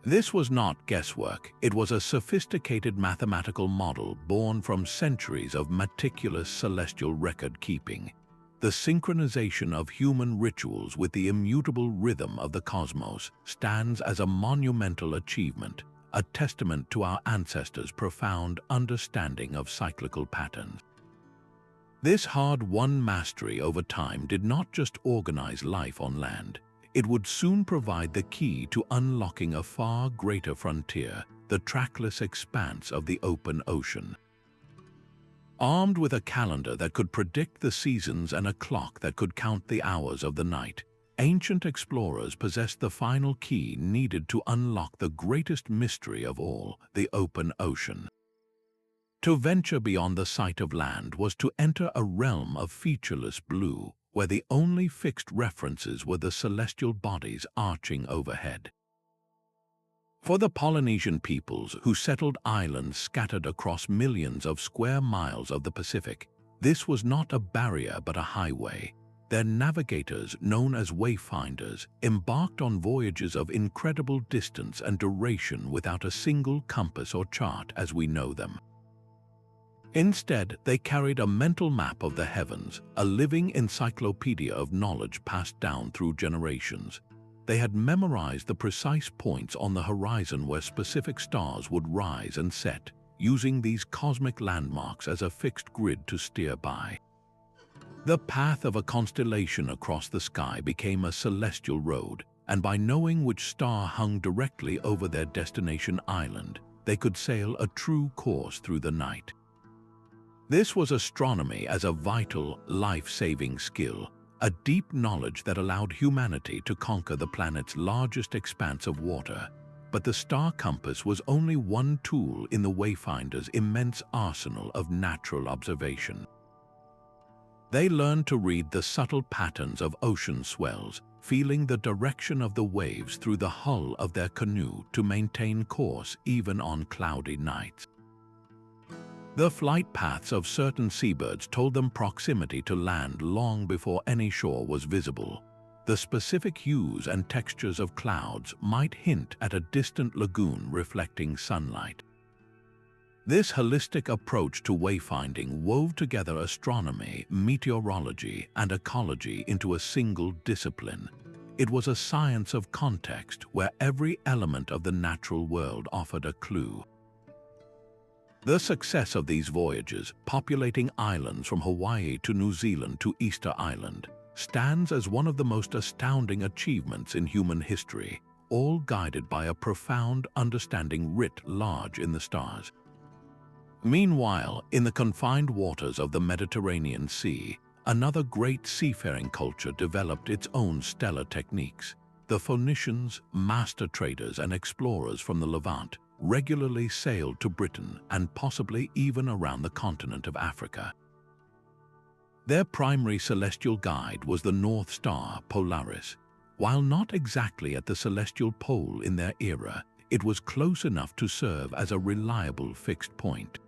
This was not guesswork, it was a sophisticated mathematical model born from centuries of meticulous celestial record-keeping. The synchronization of human rituals with the immutable rhythm of the cosmos stands as a monumental achievement, a testament to our ancestors' profound understanding of cyclical patterns. This hard-won mastery over time did not just organize life on land. It would soon provide the key to unlocking a far greater frontier, the trackless expanse of the open ocean. Armed with a calendar that could predict the seasons and a clock that could count the hours of the night, ancient explorers possessed the final key needed to unlock the greatest mystery of all, the open ocean. To venture beyond the sight of land was to enter a realm of featureless blue, where the only fixed references were the celestial bodies arching overhead. For the Polynesian peoples who settled islands scattered across millions of square miles of the Pacific, this was not a barrier but a highway. Their navigators, known as wayfinders, embarked on voyages of incredible distance and duration without a single compass or chart as we know them. Instead, they carried a mental map of the heavens, a living encyclopedia of knowledge passed down through generations. They had memorized the precise points on the horizon where specific stars would rise and set, using these cosmic landmarks as a fixed grid to steer by. The path of a constellation across the sky became a celestial road, and by knowing which star hung directly over their destination island, they could sail a true course through the night. This was astronomy as a vital, life-saving skill, a deep knowledge that allowed humanity to conquer the planet's largest expanse of water. But the star compass was only one tool in the wayfinders' immense arsenal of natural observation. They learned to read the subtle patterns of ocean swells, feeling the direction of the waves through the hull of their canoe to maintain course even on cloudy nights. The flight paths of certain seabirds told them proximity to land long before any shore was visible. The specific hues and textures of clouds might hint at a distant lagoon reflecting sunlight. This holistic approach to wayfinding wove together astronomy, meteorology, and ecology into a single discipline. It was a science of context where every element of the natural world offered a clue. The success of these voyages, populating islands from Hawaii to New Zealand to Easter Island, stands as one of the most astounding achievements in human history, all guided by a profound understanding writ large in the stars. Meanwhile, in the confined waters of the Mediterranean Sea, another great seafaring culture developed its own stellar techniques. The Phoenicians, master traders and explorers from the Levant, regularly sailed to Britain and possibly even around the continent of Africa. Their primary celestial guide was the North Star, Polaris. While not exactly at the celestial pole in their era, it was close enough to serve as a reliable fixed point.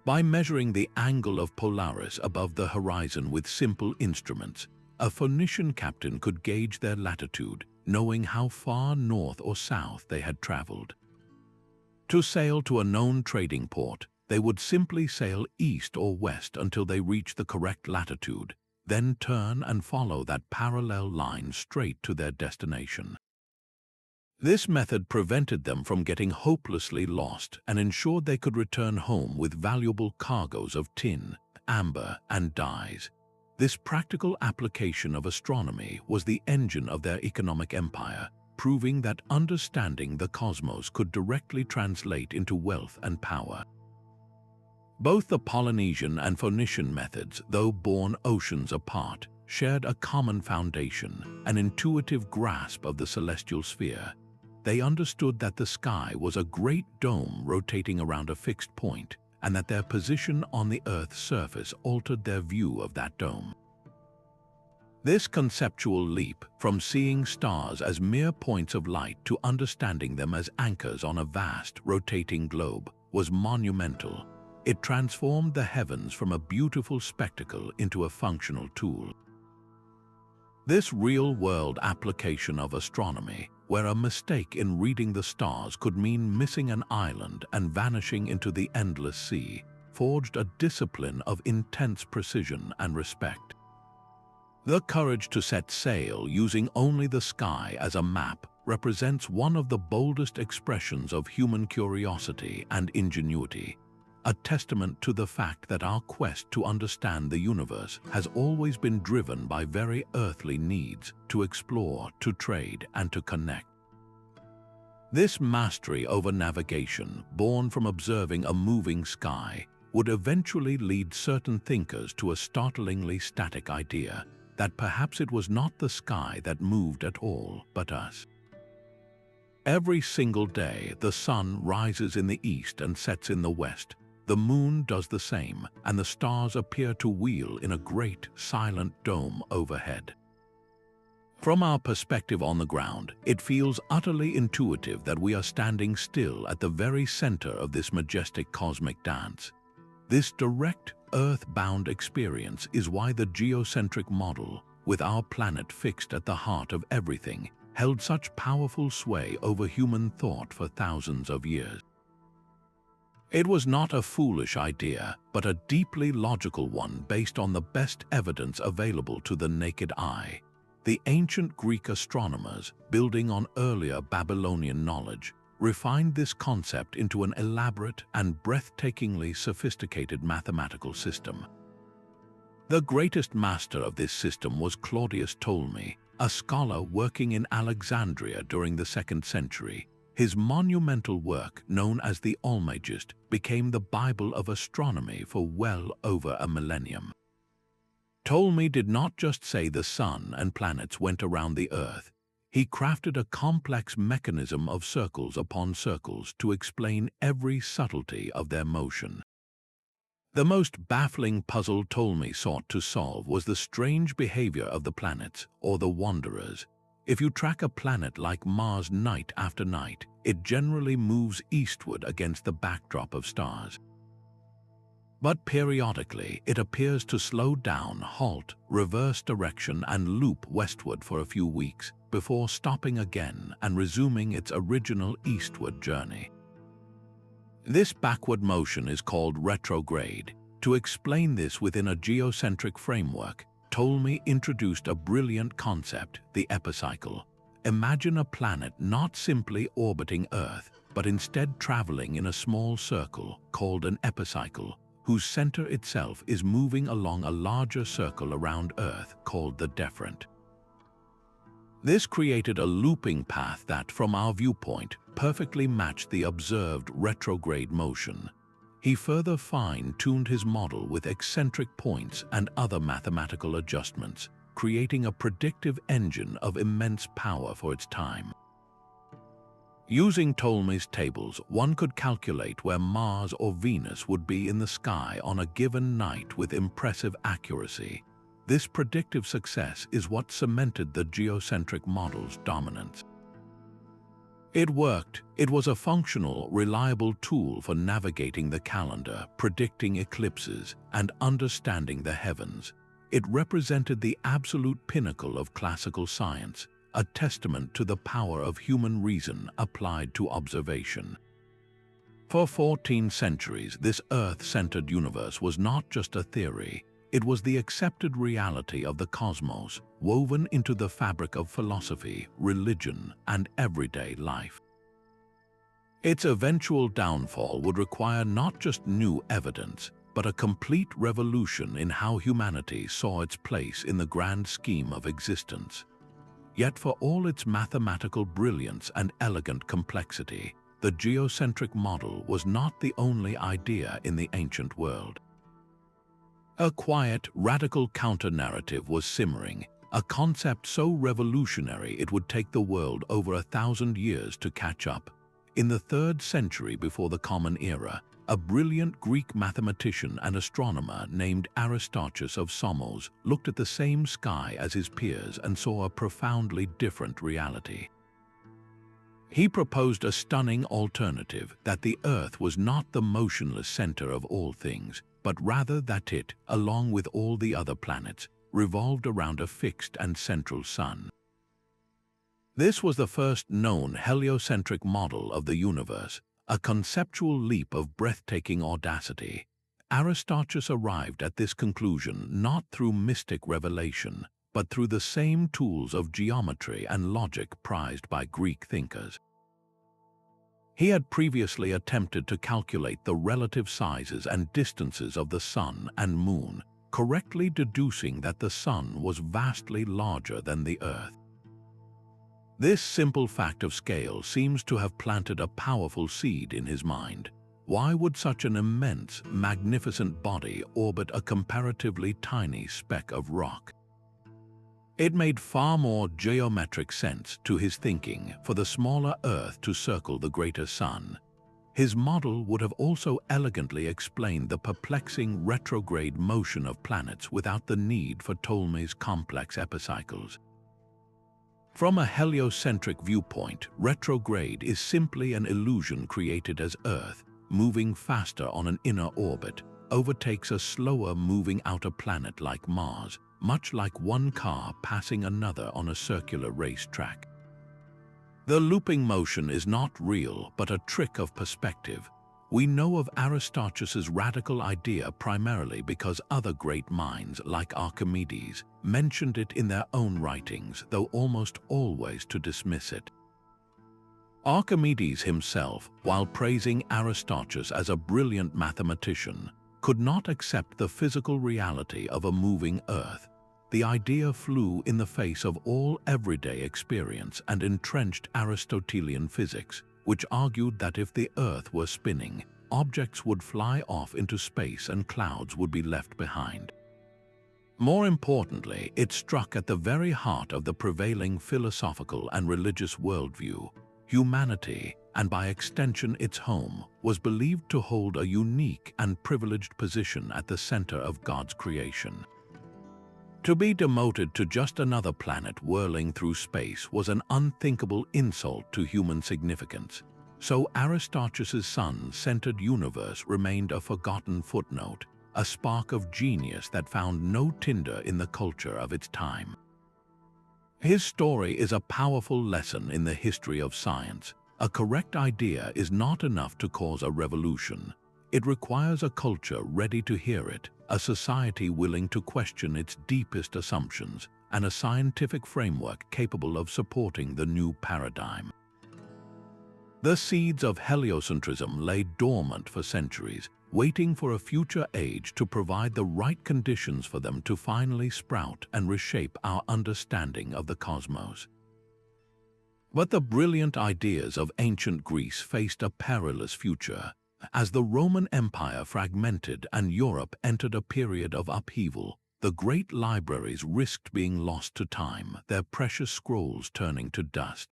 By measuring the angle of Polaris above the horizon with simple instruments, a Phoenician captain could gauge their latitude, knowing how far north or south they had traveled. To sail to a known trading port, they would simply sail east or west until they reached the correct latitude, then turn and follow that parallel line straight to their destination. This method prevented them from getting hopelessly lost and ensured they could return home with valuable cargoes of tin, amber, and dyes. This practical application of astronomy was the engine of their economic empire, proving that understanding the cosmos could directly translate into wealth and power. Both the Polynesian and Phoenician methods, though born oceans apart, shared a common foundation, an intuitive grasp of the celestial sphere. They understood that the sky was a great dome rotating around a fixed point, and that their position on the Earth's surface altered their view of that dome. This conceptual leap from seeing stars as mere points of light to understanding them as anchors on a vast, rotating globe was monumental. It transformed the heavens from a beautiful spectacle into a functional tool. This real-world application of astronomy, where a mistake in reading the stars could mean missing an island and vanishing into the endless sea, forged a discipline of intense precision and respect. The courage to set sail using only the sky as a map represents one of the boldest expressions of human curiosity and ingenuity, a testament to the fact that our quest to understand the universe has always been driven by very earthly needs to explore, to trade, and to connect. This mastery over navigation, born from observing a moving sky, would eventually lead certain thinkers to a startlingly static idea that perhaps it was not the sky that moved at all, but us. Every single day, the sun rises in the east and sets in the west. The moon does the same, and the stars appear to wheel in a great, silent dome overhead. From our perspective on the ground, it feels utterly intuitive that we are standing still at the very center of this majestic cosmic dance. This direct, earth-bound experience is why the geocentric model, with our planet fixed at the heart of everything, held such powerful sway over human thought for thousands of years. It was not a foolish idea, but a deeply logical one based on the best evidence available to the naked eye. The ancient Greek astronomers, building on earlier Babylonian knowledge, refined this concept into an elaborate and breathtakingly sophisticated mathematical system. The greatest master of this system was Claudius Ptolemy, a scholar working in Alexandria during the 2nd century. His monumental work, known as the Almagest, became the Bible of astronomy for well over a millennium. Ptolemy did not just say the sun and planets went around the Earth. He crafted a complex mechanism of circles upon circles to explain every subtlety of their motion. The most baffling puzzle Ptolemy sought to solve was the strange behavior of the planets, or the wanderers. If you track a planet like Mars night after night, it generally moves eastward against the backdrop of stars. But periodically, it appears to slow down, halt, reverse direction, and loop westward for a few weeks before stopping again and resuming its original eastward journey. This backward motion is called retrograde. To explain this within a geocentric framework, Ptolemy introduced a brilliant concept, the epicycle. Imagine a planet not simply orbiting Earth, but instead traveling in a small circle called an epicycle, whose center itself is moving along a larger circle around Earth called the deferent. This created a looping path that, from our viewpoint, perfectly matched the observed retrograde motion. He further fine-tuned his model with eccentric points and other mathematical adjustments, creating a predictive engine of immense power for its time. Using Ptolemy's tables, one could calculate where Mars or Venus would be in the sky on a given night with impressive accuracy. This predictive success is what cemented the geocentric model's dominance. It worked. It was a functional, reliable tool for navigating the calendar, predicting eclipses, and understanding the heavens. It represented the absolute pinnacle of classical science, a testament to the power of human reason applied to observation. For 14 centuries, this Earth-centered universe was not just a theory. It was the accepted reality of the cosmos, woven into the fabric of philosophy, religion, and everyday life. Its eventual downfall would require not just new evidence, but a complete revolution in how humanity saw its place in the grand scheme of existence. Yet for all its mathematical brilliance and elegant complexity, the geocentric model was not the only idea in the ancient world. A quiet, radical counter-narrative was simmering, a concept so revolutionary it would take the world over 1,000 years to catch up. In the 3rd century before the Common Era, a brilliant Greek mathematician and astronomer named Aristarchus of Samos looked at the same sky as his peers and saw a profoundly different reality. He proposed a stunning alternative, that the Earth was not the motionless center of all things, but rather that it, along with all the other planets, revolved around a fixed and central sun. This was the first known heliocentric model of the universe, a conceptual leap of breathtaking audacity. Aristarchus arrived at this conclusion not through mystic revelation, but through the same tools of geometry and logic prized by Greek thinkers. He had previously attempted to calculate the relative sizes and distances of the Sun and Moon, correctly deducing that the Sun was vastly larger than the Earth. This simple fact of scale seems to have planted a powerful seed in his mind. Why would such an immense, magnificent body orbit a comparatively tiny speck of rock? It made far more geometric sense to his thinking for the smaller Earth to circle the greater Sun. His model would have also elegantly explained the perplexing retrograde motion of planets without the need for Ptolemy's complex epicycles. From a heliocentric viewpoint, retrograde is simply an illusion created as Earth, moving faster on an inner orbit, overtakes a slower moving outer planet like Mars, much like one car passing another on a circular racetrack. The looping motion is not real, but a trick of perspective. We know of Aristarchus's radical idea primarily because other great minds, like Archimedes, mentioned it in their own writings, though almost always to dismiss it. Archimedes himself, while praising Aristarchus as a brilliant mathematician, could not accept the physical reality of a moving Earth. The idea flew in the face of all everyday experience and entrenched Aristotelian physics, which argued that if the Earth were spinning, objects would fly off into space and clouds would be left behind. More importantly, it struck at the very heart of the prevailing philosophical and religious worldview. Humanity, and by extension its home, was believed to hold a unique and privileged position at the center of God's creation. To be demoted to just another planet whirling through space was an unthinkable insult to human significance. So Aristarchus's sun-centered universe remained a forgotten footnote, a spark of genius that found no tinder in the culture of its time. His story is a powerful lesson in the history of science. A correct idea is not enough to cause a revolution. It requires a culture ready to hear it, a society willing to question its deepest assumptions, and a scientific framework capable of supporting the new paradigm. The seeds of heliocentrism lay dormant for centuries, waiting for a future age to provide the right conditions for them to finally sprout and reshape our understanding of the cosmos. But the brilliant ideas of ancient Greece faced a perilous future. As the Roman Empire fragmented and Europe entered a period of upheaval, the great libraries risked being lost to time, their precious scrolls turning to dust.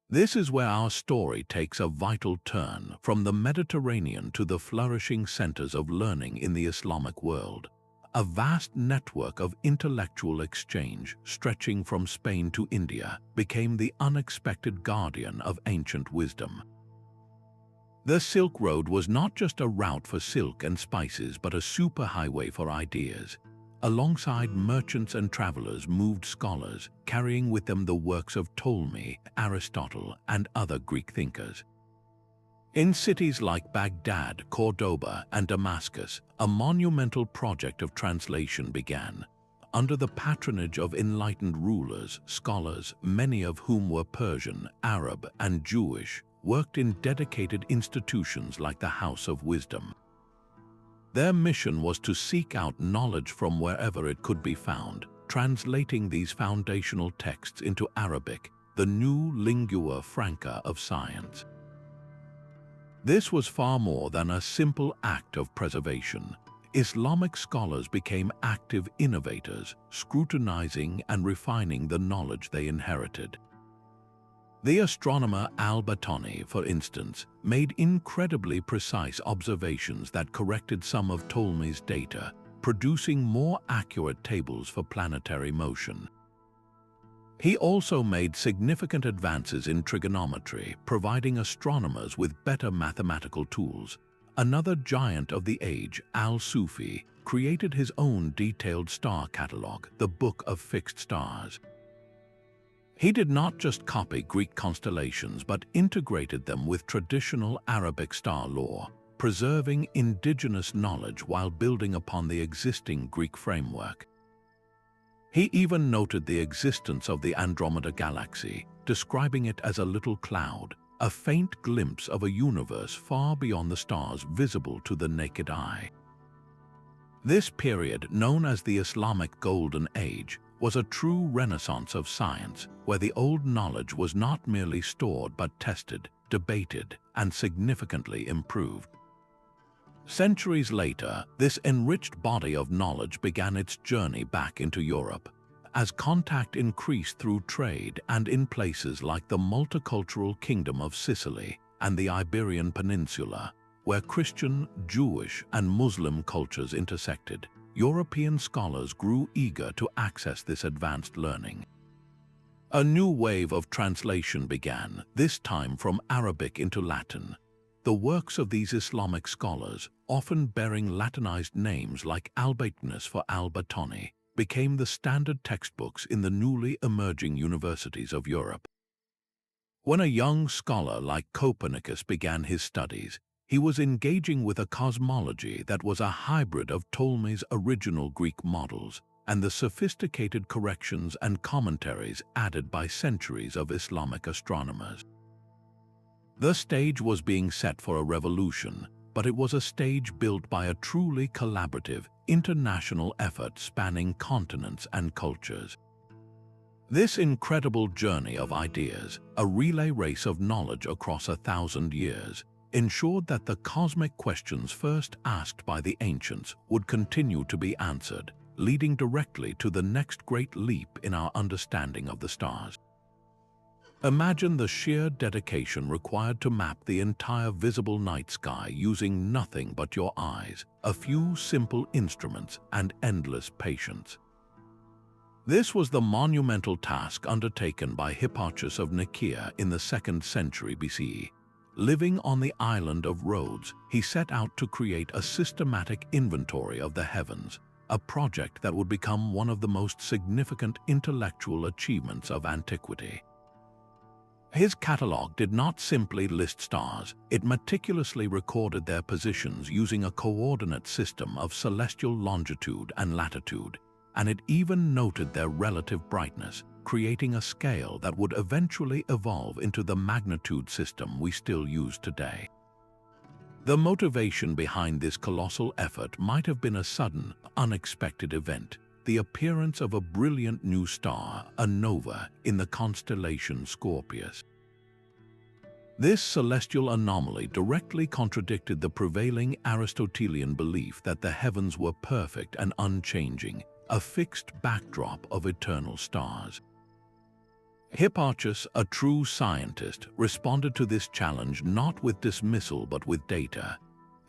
This is where our story takes a vital turn, from the Mediterranean to the flourishing centers of learning in the Islamic world. A vast network of intellectual exchange, stretching from Spain to India, became the unexpected guardian of ancient wisdom. The Silk Road was not just a route for silk and spices, but a superhighway for ideas. Alongside merchants and travelers moved scholars, carrying with them the works of Ptolemy, Aristotle, and other Greek thinkers. In cities like Baghdad, Cordoba, and Damascus, a monumental project of translation began. Under the patronage of enlightened rulers, scholars, many of whom were Persian, Arab, and Jewish, worked in dedicated institutions like the House of Wisdom. Their mission was to seek out knowledge from wherever it could be found, translating these foundational texts into Arabic, the new lingua franca of science. This was far more than a simple act of preservation. Islamic scholars became active innovators, scrutinizing and refining the knowledge they inherited. The astronomer Al-Battani, for instance, made incredibly precise observations that corrected some of Ptolemy's data, producing more accurate tables for planetary motion. He also made significant advances in trigonometry, providing astronomers with better mathematical tools. Another giant of the age, Al-Sufi, created his own detailed star catalogue, the Book of Fixed Stars. He did not just copy Greek constellations, but integrated them with traditional Arabic star lore, preserving indigenous knowledge while building upon the existing Greek framework. He even noted the existence of the Andromeda Galaxy, describing it as a little cloud, a faint glimpse of a universe far beyond the stars visible to the naked eye. This period, known as the Islamic Golden Age, was a true renaissance of science, where the old knowledge was not merely stored but tested, debated, and significantly improved. Centuries later, this enriched body of knowledge began its journey back into Europe. As contact increased through trade and in places like the multicultural Kingdom of Sicily and the Iberian Peninsula, where Christian, Jewish, and Muslim cultures intersected, European scholars grew eager to access this advanced learning. A new wave of translation began, this time from Arabic into Latin. The works of these Islamic scholars, often bearing Latinized names like Albatinus for Al-Battani, became the standard textbooks in the newly emerging universities of Europe. When a young scholar like Copernicus began his studies, he was engaging with a cosmology that was a hybrid of Ptolemy's original Greek models and the sophisticated corrections and commentaries added by centuries of Islamic astronomers. The stage was being set for a revolution, but it was a stage built by a truly collaborative, international effort spanning continents and cultures. This incredible journey of ideas, a relay race of knowledge across 1,000 years, ensured that the cosmic questions first asked by the ancients would continue to be answered, leading directly to the next great leap in our understanding of the stars. Imagine the sheer dedication required to map the entire visible night sky using nothing but your eyes, a few simple instruments, and endless patience. This was the monumental task undertaken by Hipparchus of Nicaea in the 2nd century BCE. Living on the island of Rhodes, he set out to create a systematic inventory of the heavens, a project that would become one of the most significant intellectual achievements of antiquity. His catalogue did not simply list stars, it meticulously recorded their positions using a coordinate system of celestial longitude and latitude, and it even noted their relative brightness, creating a scale that would eventually evolve into the magnitude system we still use today. The motivation behind this colossal effort might have been a sudden, unexpected event, the appearance of a brilliant new star, a nova, in the constellation Scorpius. This celestial anomaly directly contradicted the prevailing Aristotelian belief that the heavens were perfect and unchanging, a fixed backdrop of eternal stars. Hipparchus, a true scientist, responded to this challenge not with dismissal but with data.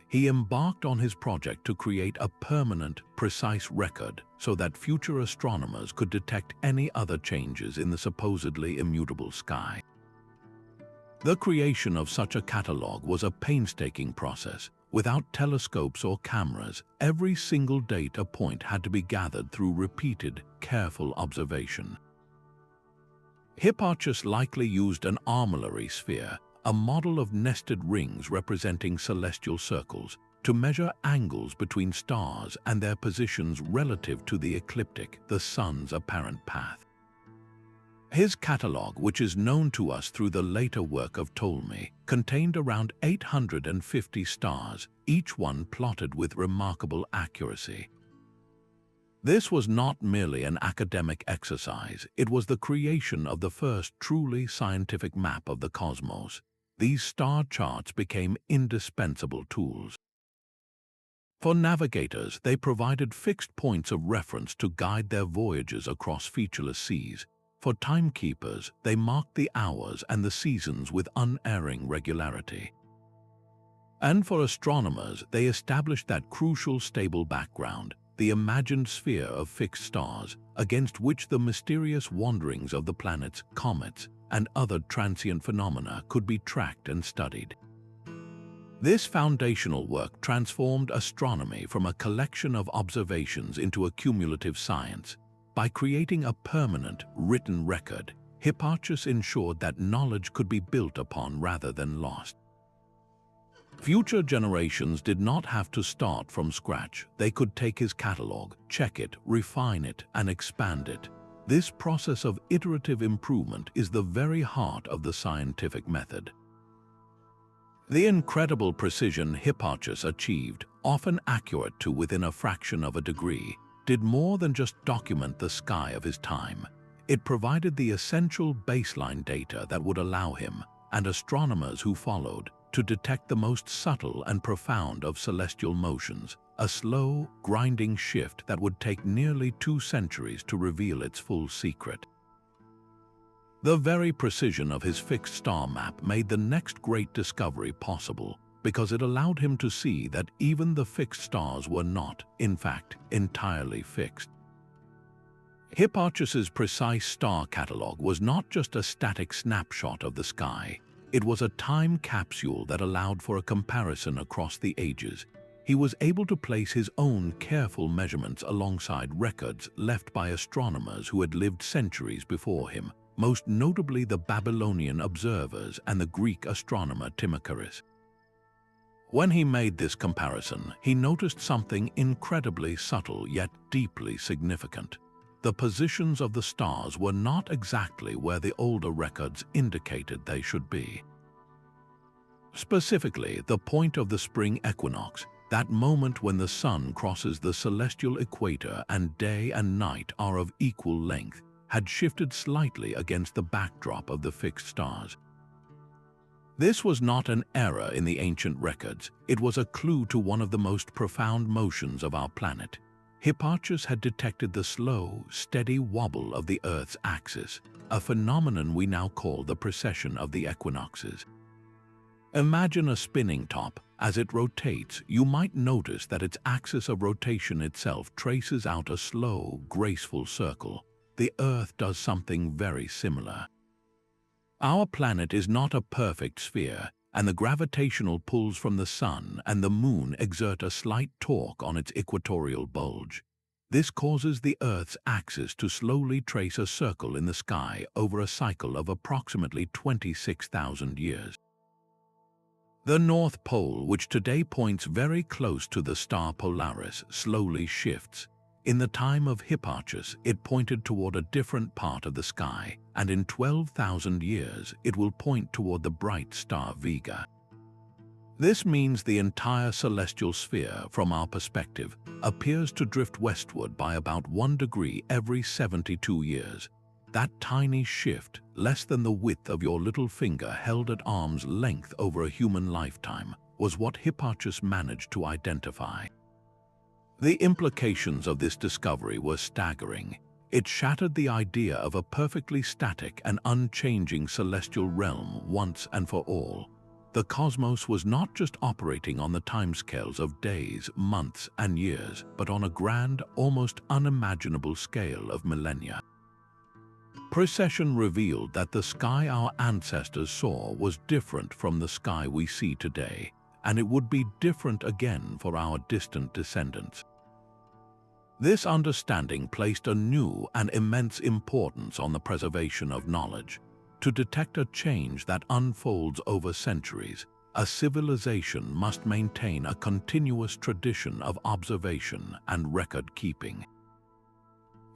He embarked on his project to create a permanent, precise record so that future astronomers could detect any other changes in the supposedly immutable sky. The creation of such a catalogue was a painstaking process. Without telescopes or cameras, every single data point had to be gathered through repeated, careful observation. Hipparchus likely used an armillary sphere, a model of nested rings representing celestial circles, to measure angles between stars and their positions relative to the ecliptic, the sun's apparent path. His catalogue, which is known to us through the later work of Ptolemy, contained around 850 stars, each one plotted with remarkable accuracy. This was not merely an academic exercise, it was the creation of the first truly scientific map of the cosmos. These star charts became indispensable tools. For navigators, they provided fixed points of reference to guide their voyages across featureless seas. For timekeepers, they marked the hours and the seasons with unerring regularity. And for astronomers, they established that crucial stable background, the imagined sphere of fixed stars, against which the mysterious wanderings of the planets, comets, and other transient phenomena could be tracked and studied. This foundational work transformed astronomy from a collection of observations into a cumulative science. By creating a permanent, written record, Hipparchus ensured that knowledge could be built upon rather than lost. Future generations did not have to start from scratch. They could take his catalogue, check it, refine it, and expand it. This process of iterative improvement is the very heart of the scientific method. The incredible precision Hipparchus achieved, often accurate to within a fraction of a degree, did more than just document the sky of his time. It provided the essential baseline data that would allow him, and astronomers who followed, to detect the most subtle and profound of celestial motions, a slow, grinding shift that would take nearly 2 centuries to reveal its full secret. The very precision of his fixed star map made the next great discovery possible, because it allowed him to see that even the fixed stars were not, in fact, entirely fixed. Hipparchus's precise star catalogue was not just a static snapshot of the sky, it was a time capsule that allowed for a comparison across the ages. He was able to place his own careful measurements alongside records left by astronomers who had lived centuries before him, most notably the Babylonian observers and the Greek astronomer Timacharis. When he made this comparison, he noticed something incredibly subtle yet deeply significant. The positions of the stars were not exactly where the older records indicated they should be. Specifically, the point of the spring equinox, that moment when the sun crosses the celestial equator and day and night are of equal length, had shifted slightly against the backdrop of the fixed stars. This was not an error in the ancient records, it was a clue to one of the most profound motions of our planet. Hipparchus had detected the slow, steady wobble of the Earth's axis, a phenomenon we now call the precession of the equinoxes. Imagine a spinning top. As it rotates, you might notice that its axis of rotation itself traces out a slow, graceful circle. The Earth does something very similar. Our planet is not a perfect sphere, and the gravitational pulls from the sun and the moon exert a slight torque on its equatorial bulge. This causes the Earth's axis to slowly trace a circle in the sky over a cycle of approximately 26,000 years. The North Pole, which today points very close to the star Polaris, slowly shifts. In the time of Hipparchus, it pointed toward a different part of the sky, and in 12,000 years it will point toward the bright star Vega. This means the entire celestial sphere, from our perspective, appears to drift westward by about 1 degree every 72 years. That tiny shift, less than the width of your little finger held at arm's length over a human lifetime, was what Hipparchus managed to identify. The implications of this discovery were staggering. It shattered the idea of a perfectly static and unchanging celestial realm once and for all. The cosmos was not just operating on the timescales of days, months, and years, but on a grand, almost unimaginable scale of millennia. Precession revealed that the sky our ancestors saw was different from the sky we see today, and it would be different again for our distant descendants. This understanding placed a new and immense importance on the preservation of knowledge. To detect a change that unfolds over centuries, a civilization must maintain a continuous tradition of observation and record-keeping.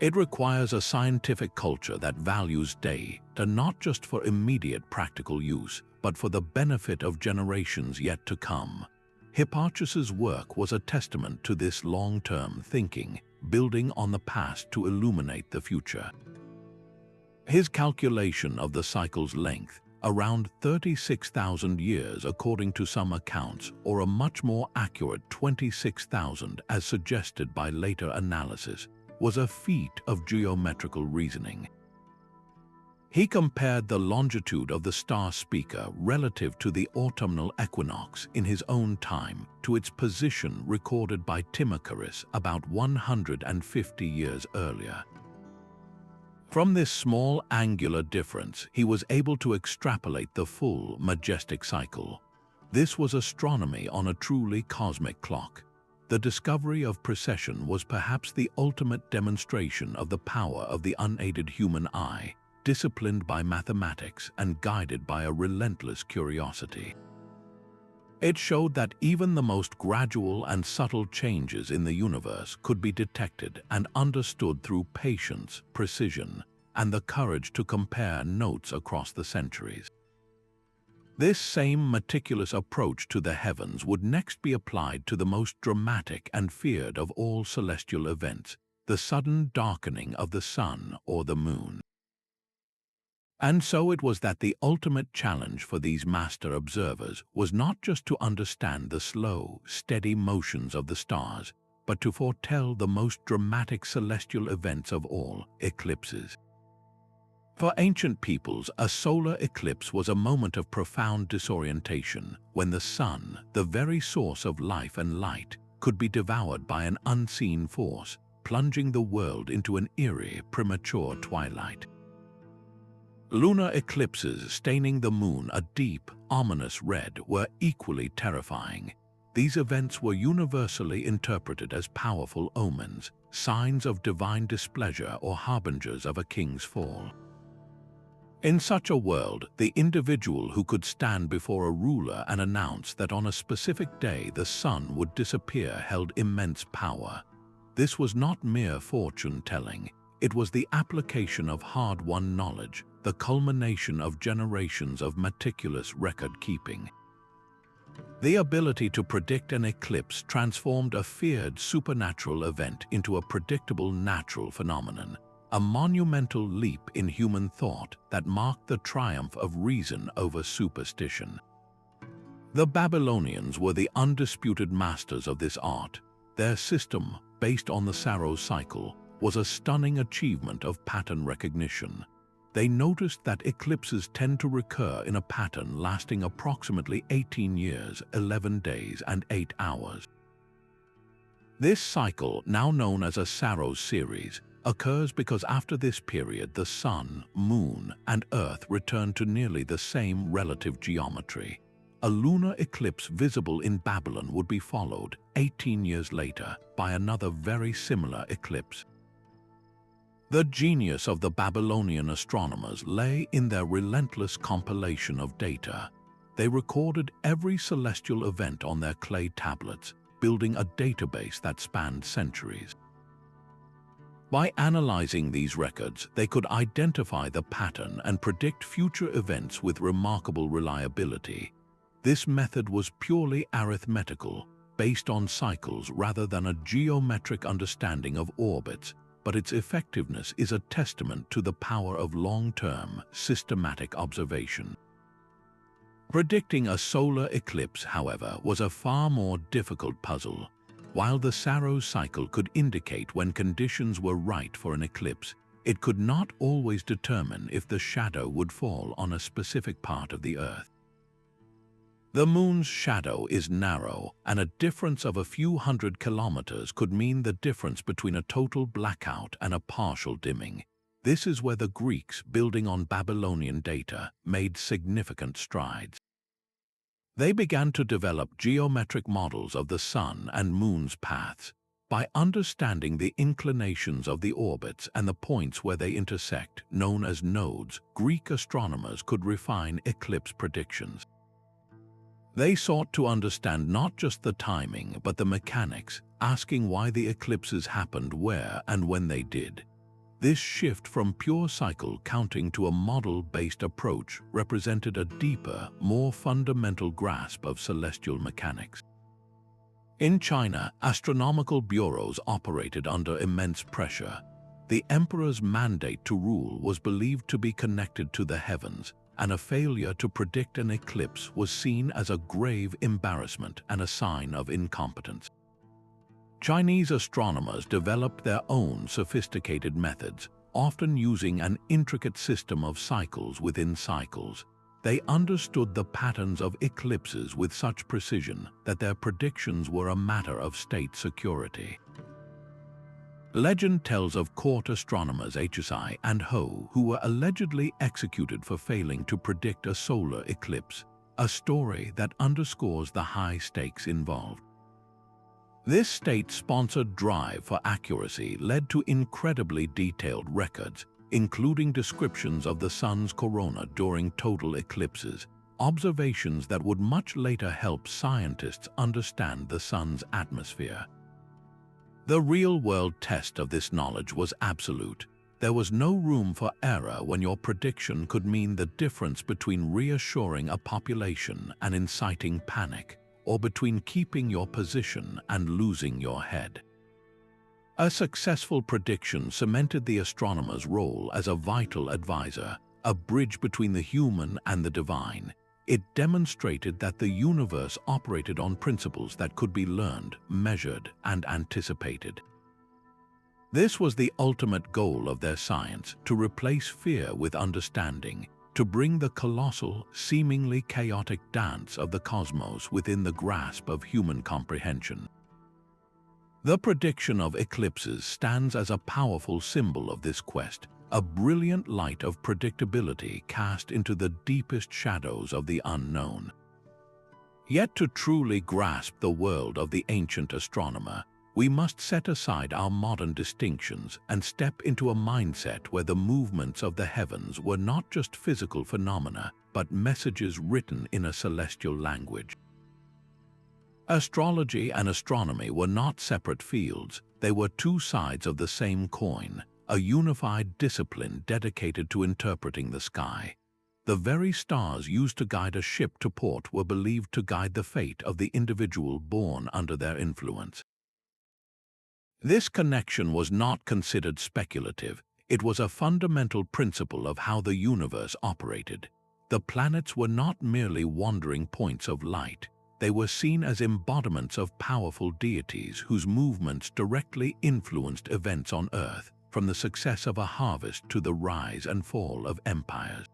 It requires a scientific culture that values data not just for immediate practical use, but for the benefit of generations yet to come. Hipparchus's work was a testament to this long-term thinking, building on the past to illuminate the future. His calculation of the cycle's length, around 36,000 years according to some accounts, or a much more accurate 26,000 as suggested by later analysis, was a feat of geometrical reasoning. He compared the longitude of the star Spica relative to the autumnal equinox in his own time to its position recorded by Timacharis about 150 years earlier. From this small angular difference, he was able to extrapolate the full, majestic cycle. This was astronomy on a truly cosmic clock. The discovery of precession was perhaps the ultimate demonstration of the power of the unaided human eye, disciplined by mathematics and guided by a relentless curiosity. It showed that even the most gradual and subtle changes in the universe could be detected and understood through patience, precision, and the courage to compare notes across the centuries. This same meticulous approach to the heavens would next be applied to the most dramatic and feared of all celestial events, the sudden darkening of the sun or the moon. And so it was that the ultimate challenge for these master observers was not just to understand the slow, steady motions of the stars, but to foretell the most dramatic celestial events of all, eclipses. For ancient peoples, a solar eclipse was a moment of profound disorientation when the sun, the very source of life and light, could be devoured by an unseen force, plunging the world into an eerie, premature twilight. Lunar eclipses staining the moon a deep, ominous red were equally terrifying. These events were universally interpreted as powerful omens, signs of divine displeasure or harbingers of a king's fall. In such a world, the individual who could stand before a ruler and announce that on a specific day the sun would disappear held immense power. This was not mere fortune-telling. It was the application of hard-won knowledge, the culmination of generations of meticulous record-keeping. The ability to predict an eclipse transformed a feared supernatural event into a predictable natural phenomenon, a monumental leap in human thought that marked the triumph of reason over superstition. The Babylonians were the undisputed masters of this art. Their system, based on the Saros cycle, was a stunning achievement of pattern recognition. They noticed that eclipses tend to recur in a pattern lasting approximately 18 years, 11 days, and 8 hours. This cycle, now known as a Saros series, occurs because after this period the sun, moon, and earth return to nearly the same relative geometry. a lunar eclipse visible in Babylon would be followed 18 years later by another very similar eclipse. The genius of the Babylonian astronomers lay in their relentless compilation of data. They recorded every celestial event on their clay tablets, building a database that spanned centuries. By analyzing these records, they could identify the pattern and predict future events with remarkable reliability. This method was purely arithmetical, based on cycles rather than a geometric understanding of orbits, but its effectiveness is a testament to the power of long-term, systematic observation. Predicting a solar eclipse, however, was a far more difficult puzzle. While the Saros cycle could indicate when conditions were right for an eclipse, it could not always determine if the shadow would fall on a specific part of the Earth. The Moon's shadow is narrow, and a difference of a few hundred kilometers could mean the difference between a total blackout and a partial dimming. This is where the Greeks, building on Babylonian data, made significant strides. They began to develop geometric models of the Sun and Moon's paths. By understanding the inclinations of the orbits and the points where they intersect, known as nodes, Greek astronomers could refine eclipse predictions. They sought to understand not just the timing, but the mechanics, asking why the eclipses happened where and when they did. This shift from pure cycle counting to a model-based approach represented a deeper, more fundamental grasp of celestial mechanics. In China, astronomical bureaus operated under immense pressure. The emperor's mandate to rule was believed to be connected to the heavens, and a failure to predict an eclipse was seen as a grave embarrassment and a sign of incompetence. Chinese astronomers developed their own sophisticated methods, often using an intricate system of cycles within cycles. They understood the patterns of eclipses with such precision that their predictions were a matter of state security. Legend tells of court astronomers Hsi and Ho who were allegedly executed for failing to predict a solar eclipse, a story that underscores the high stakes involved. This state-sponsored drive for accuracy led to incredibly detailed records, including descriptions of the Sun's corona during total eclipses, observations that would much later help scientists understand the Sun's atmosphere. The real-world test of this knowledge was absolute. There was no room for error when your prediction could mean the difference between reassuring a population and inciting panic, or between keeping your position and losing your head. A successful prediction cemented the astronomer's role as a vital advisor, a bridge between the human and the divine. It demonstrated that the universe operated on principles that could be learned, measured, and anticipated. This was the ultimate goal of their science, to replace fear with understanding, to bring the colossal, seemingly chaotic dance of the cosmos within the grasp of human comprehension. The prediction of eclipses stands as a powerful symbol of this quest, a brilliant light of predictability cast into the deepest shadows of the unknown. Yet to truly grasp the world of the ancient astronomer, we must set aside our modern distinctions and step into a mindset where the movements of the heavens were not just physical phenomena, but messages written in a celestial language. Astrology and astronomy were not separate fields, they were two sides of the same coin, a unified discipline dedicated to interpreting the sky. The very stars used to guide a ship to port were believed to guide the fate of the individual born under their influence. This connection was not considered speculative, it was a fundamental principle of how the universe operated. The planets were not merely wandering points of light, they were seen as embodiments of powerful deities whose movements directly influenced events on Earth, from the success of a harvest to the rise and fall of empires.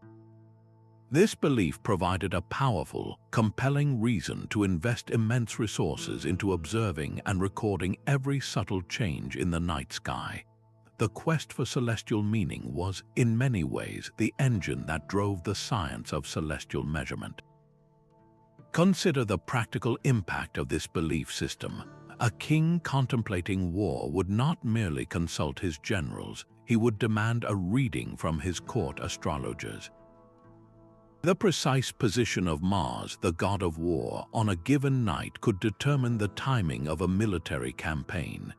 This belief provided a powerful, compelling reason to invest immense resources into observing and recording every subtle change in the night sky. The quest for celestial meaning was, in many ways, the engine that drove the science of celestial measurement. Consider the practical impact of this belief system. A king contemplating war would not merely consult his generals, he would demand a reading from his court astrologers. The precise position of Mars, the god of war, on a given night could determine the timing of a military campaign.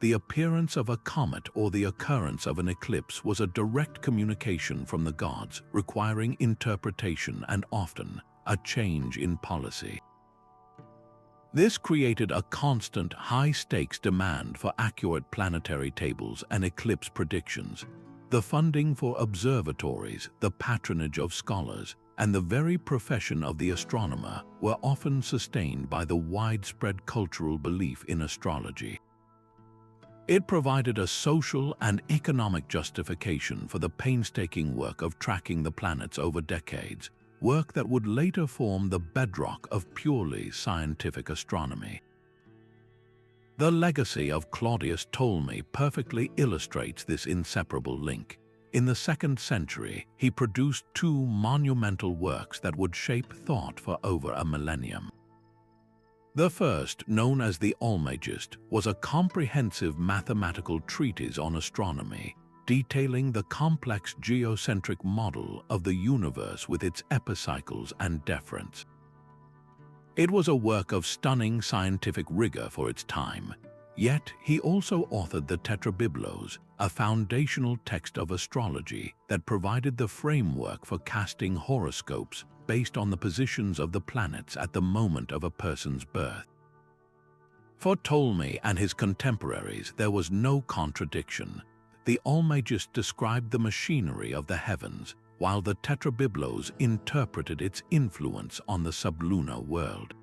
The appearance of a comet or the occurrence of an eclipse was a direct communication from the gods, requiring interpretation and often a change in policy. This created a constant, high-stakes demand for accurate planetary tables and eclipse predictions. The funding for observatories, the patronage of scholars, and the very profession of the astronomer were often sustained by the widespread cultural belief in astrology. It provided a social and economic justification for the painstaking work of tracking the planets over decades, work that would later form the bedrock of purely scientific astronomy. The legacy of Claudius Ptolemy perfectly illustrates this inseparable link. In the 2nd century, he produced two monumental works that would shape thought for over a millennium. The first, known as the Almagest, was a comprehensive mathematical treatise on astronomy, detailing the complex geocentric model of the universe with its epicycles and deferents. It was a work of stunning scientific rigor for its time, yet he also authored the Tetrabiblos, a foundational text of astrology that provided the framework for casting horoscopes based on the positions of the planets at the moment of a person's birth. For Ptolemy and his contemporaries, there was no contradiction. The Almagest described the machinery of the heavens, while the Tetrabiblos interpreted its influence on the sublunar world.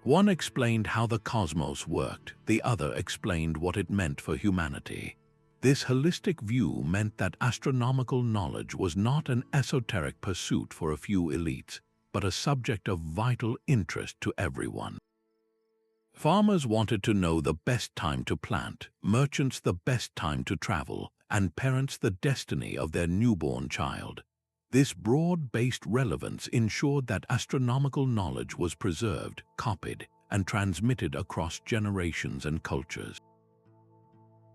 One explained how the cosmos worked, the other explained what it meant for humanity. This holistic view meant that astronomical knowledge was not an esoteric pursuit for a few elites, but a subject of vital interest to everyone. Farmers wanted to know the best time to plant, merchants the best time to travel, and parents the destiny of their newborn child. This broad-based relevance ensured that astronomical knowledge was preserved, copied, and transmitted across generations and cultures.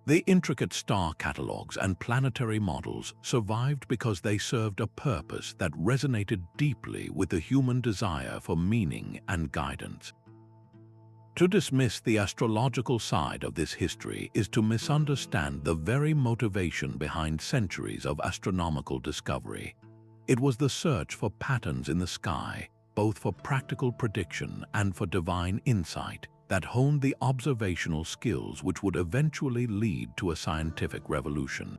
The intricate star catalogues and planetary models survived because they served a purpose that resonated deeply with the human desire for meaning and guidance. To dismiss the astrological side of this history is to misunderstand the very motivation behind centuries of astronomical discovery. It was the search for patterns in the sky, both for practical prediction and for divine insight, that honed the observational skills which would eventually lead to a scientific revolution.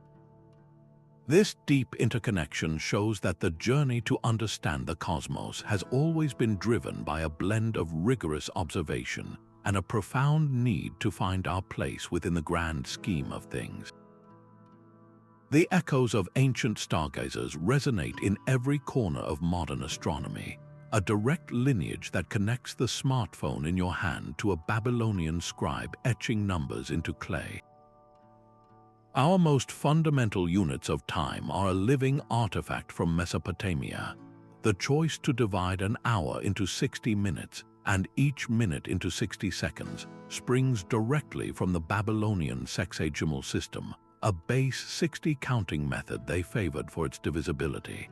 This deep interconnection shows that the journey to understand the cosmos has always been driven by a blend of rigorous observation and a profound need to find our place within the grand scheme of things. The echoes of ancient stargazers resonate in every corner of modern astronomy, a direct lineage that connects the smartphone in your hand to a Babylonian scribe etching numbers into clay. Our most fundamental units of time are a living artifact from Mesopotamia. The choice to divide an hour into 60 minutes and each minute into 60 seconds springs directly from the Babylonian sexagemal system, a base 60 counting method they favored for its divisibility.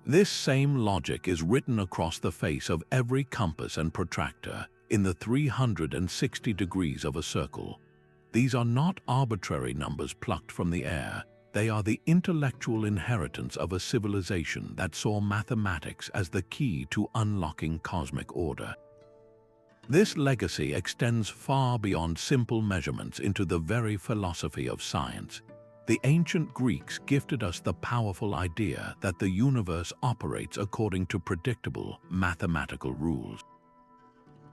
This same logic is written across the face of every compass and protractor in the 360 degrees of a circle. These are not arbitrary numbers plucked from the air. They are the intellectual inheritance of a civilization that saw mathematics as the key to unlocking cosmic order. This legacy extends far beyond simple measurements into the very philosophy of science. The ancient Greeks gifted us the powerful idea that the universe operates according to predictable mathematical rules.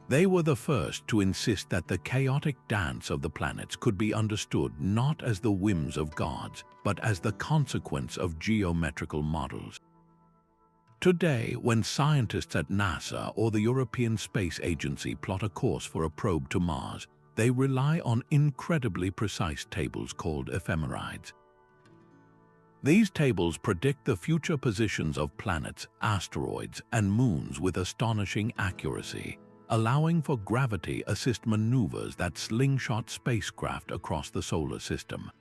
They were the first to insist that the chaotic dance of the planets could be understood not as the whims of gods, but as the consequence of geometrical models. Today, when scientists at NASA or the European Space Agency plot a course for a probe to Mars, they rely on incredibly precise tables called ephemerides. These tables predict the future positions of planets, asteroids, and moons with astonishing accuracy, allowing for gravity-assist maneuvers that slingshot spacecraft across the solar system.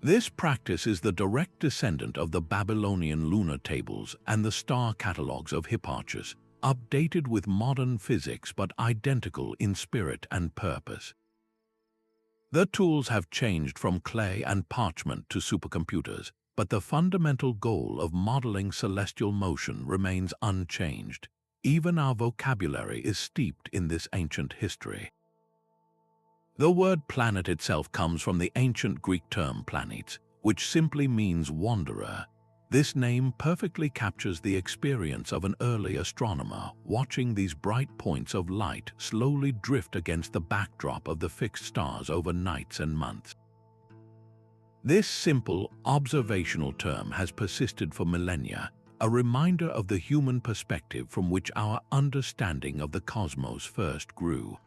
This practice is the direct descendant of the Babylonian lunar tables and the star catalogues of Hipparchus, updated with modern physics but identical in spirit and purpose. The tools have changed from clay and parchment to supercomputers, but the fundamental goal of modeling celestial motion remains unchanged. Even our vocabulary is steeped in this ancient history. The word planet itself comes from the ancient Greek term planetes, which simply means wanderer. This name perfectly captures the experience of an early astronomer watching these bright points of light slowly drift against the backdrop of the fixed stars over nights and months. This simple, observational term has persisted for millennia, a reminder of the human perspective from which our understanding of the cosmos first grew.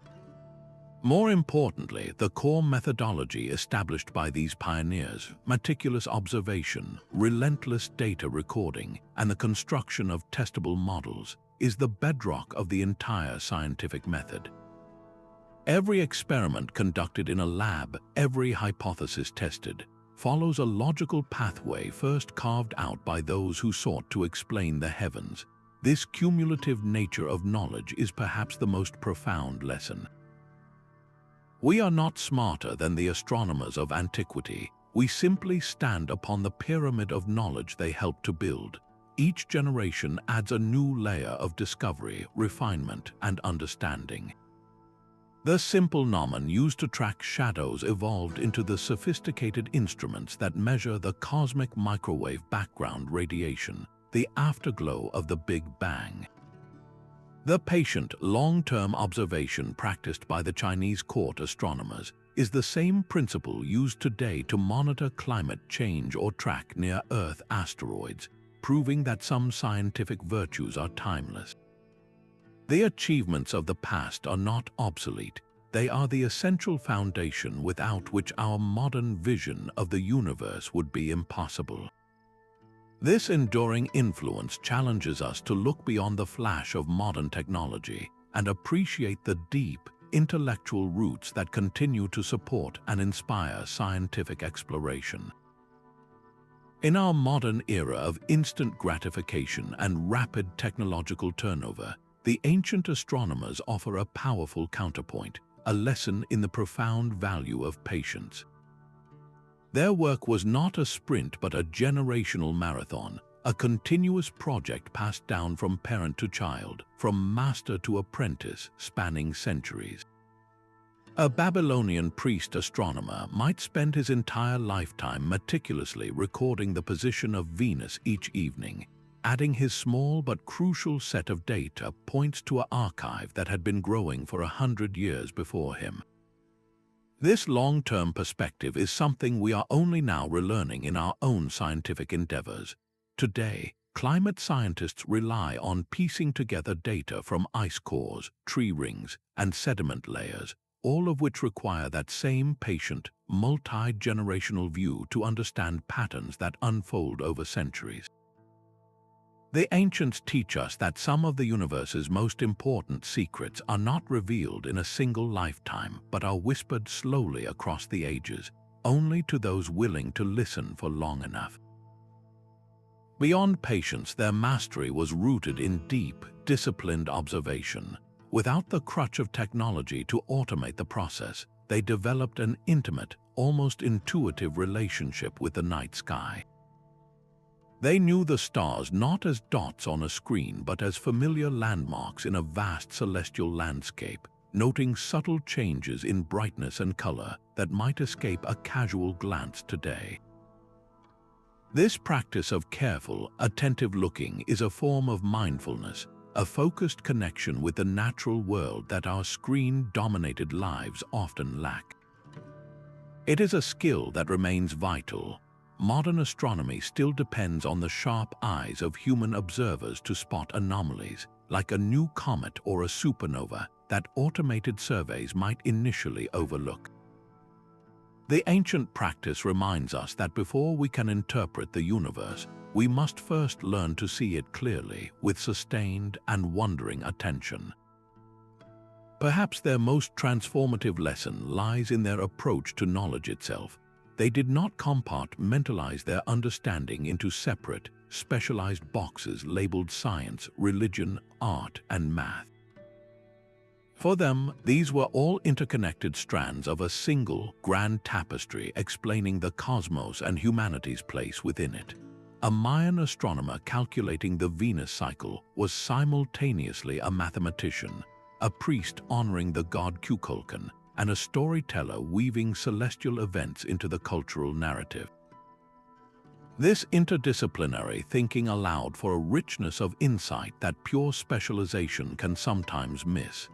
More importantly, the core methodology established by these pioneers, meticulous observation, relentless data recording, and the construction of testable models, is the bedrock of the entire scientific method. Every experiment conducted in a lab, every hypothesis tested, follows a logical pathway first carved out by those who sought to explain the heavens. This cumulative nature of knowledge is perhaps the most profound lesson. We are not smarter than the astronomers of antiquity. We simply stand upon the pyramid of knowledge they helped to build. Each generation adds a new layer of discovery, refinement, and understanding. The simple Nomon used to track shadows evolved into the sophisticated instruments that measure the cosmic microwave background radiation, the afterglow of the Big Bang. The patient, long-term observation practiced by the Chinese court astronomers is the same principle used today to monitor climate change or track near-Earth asteroids, proving that some scientific virtues are timeless. The achievements of the past are not obsolete. They are the essential foundation without which our modern vision of the universe would be impossible. This enduring influence challenges us to look beyond the flash of modern technology and appreciate the deep, intellectual roots that continue to support and inspire scientific exploration. In our modern era of instant gratification and rapid technological turnover, the ancient astronomers offer a powerful counterpoint, a lesson in the profound value of patience. Their work was not a sprint but a generational marathon, a continuous project passed down from parent to child, from master to apprentice, spanning centuries. A Babylonian priest astronomer might spend his entire lifetime meticulously recording the position of Venus each evening, adding his small but crucial set of data points to an archive that had been growing for 100 years before him. This long-term perspective is something we are only now relearning in our own scientific endeavors. Today, climate scientists rely on piecing together data from ice cores, tree rings, and sediment layers, all of which require that same patient, multi-generational view to understand patterns that unfold over centuries. The ancients teach us that some of the universe's most important secrets are not revealed in a single lifetime, but are whispered slowly across the ages, only to those willing to listen for long enough. Beyond patience, their mastery was rooted in deep, disciplined observation. Without the crutch of technology to automate the process, they developed an intimate, almost intuitive relationship with the night sky. They knew the stars not as dots on a screen but as familiar landmarks in a vast celestial landscape, noting subtle changes in brightness and color that might escape a casual glance today. This practice of careful, attentive looking is a form of mindfulness, a focused connection with the natural world that our screen-dominated lives often lack. It is a skill that remains vital. Modern astronomy still depends on the sharp eyes of human observers to spot anomalies, like a new comet or a supernova, that automated surveys might initially overlook. The ancient practice reminds us that before we can interpret the universe, we must first learn to see it clearly with sustained and wondering attention. Perhaps their most transformative lesson lies in their approach to knowledge itself. They did not compartmentalize their understanding into separate, specialized boxes labeled science, religion, art, and math. For them, these were all interconnected strands of a single, grand tapestry explaining the cosmos and humanity's place within it. A Mayan astronomer calculating the Venus cycle was simultaneously a mathematician, a priest honoring the god Kukulkan, and a storyteller weaving celestial events into the cultural narrative. This interdisciplinary thinking allowed for a richness of insight that pure specialization can sometimes miss.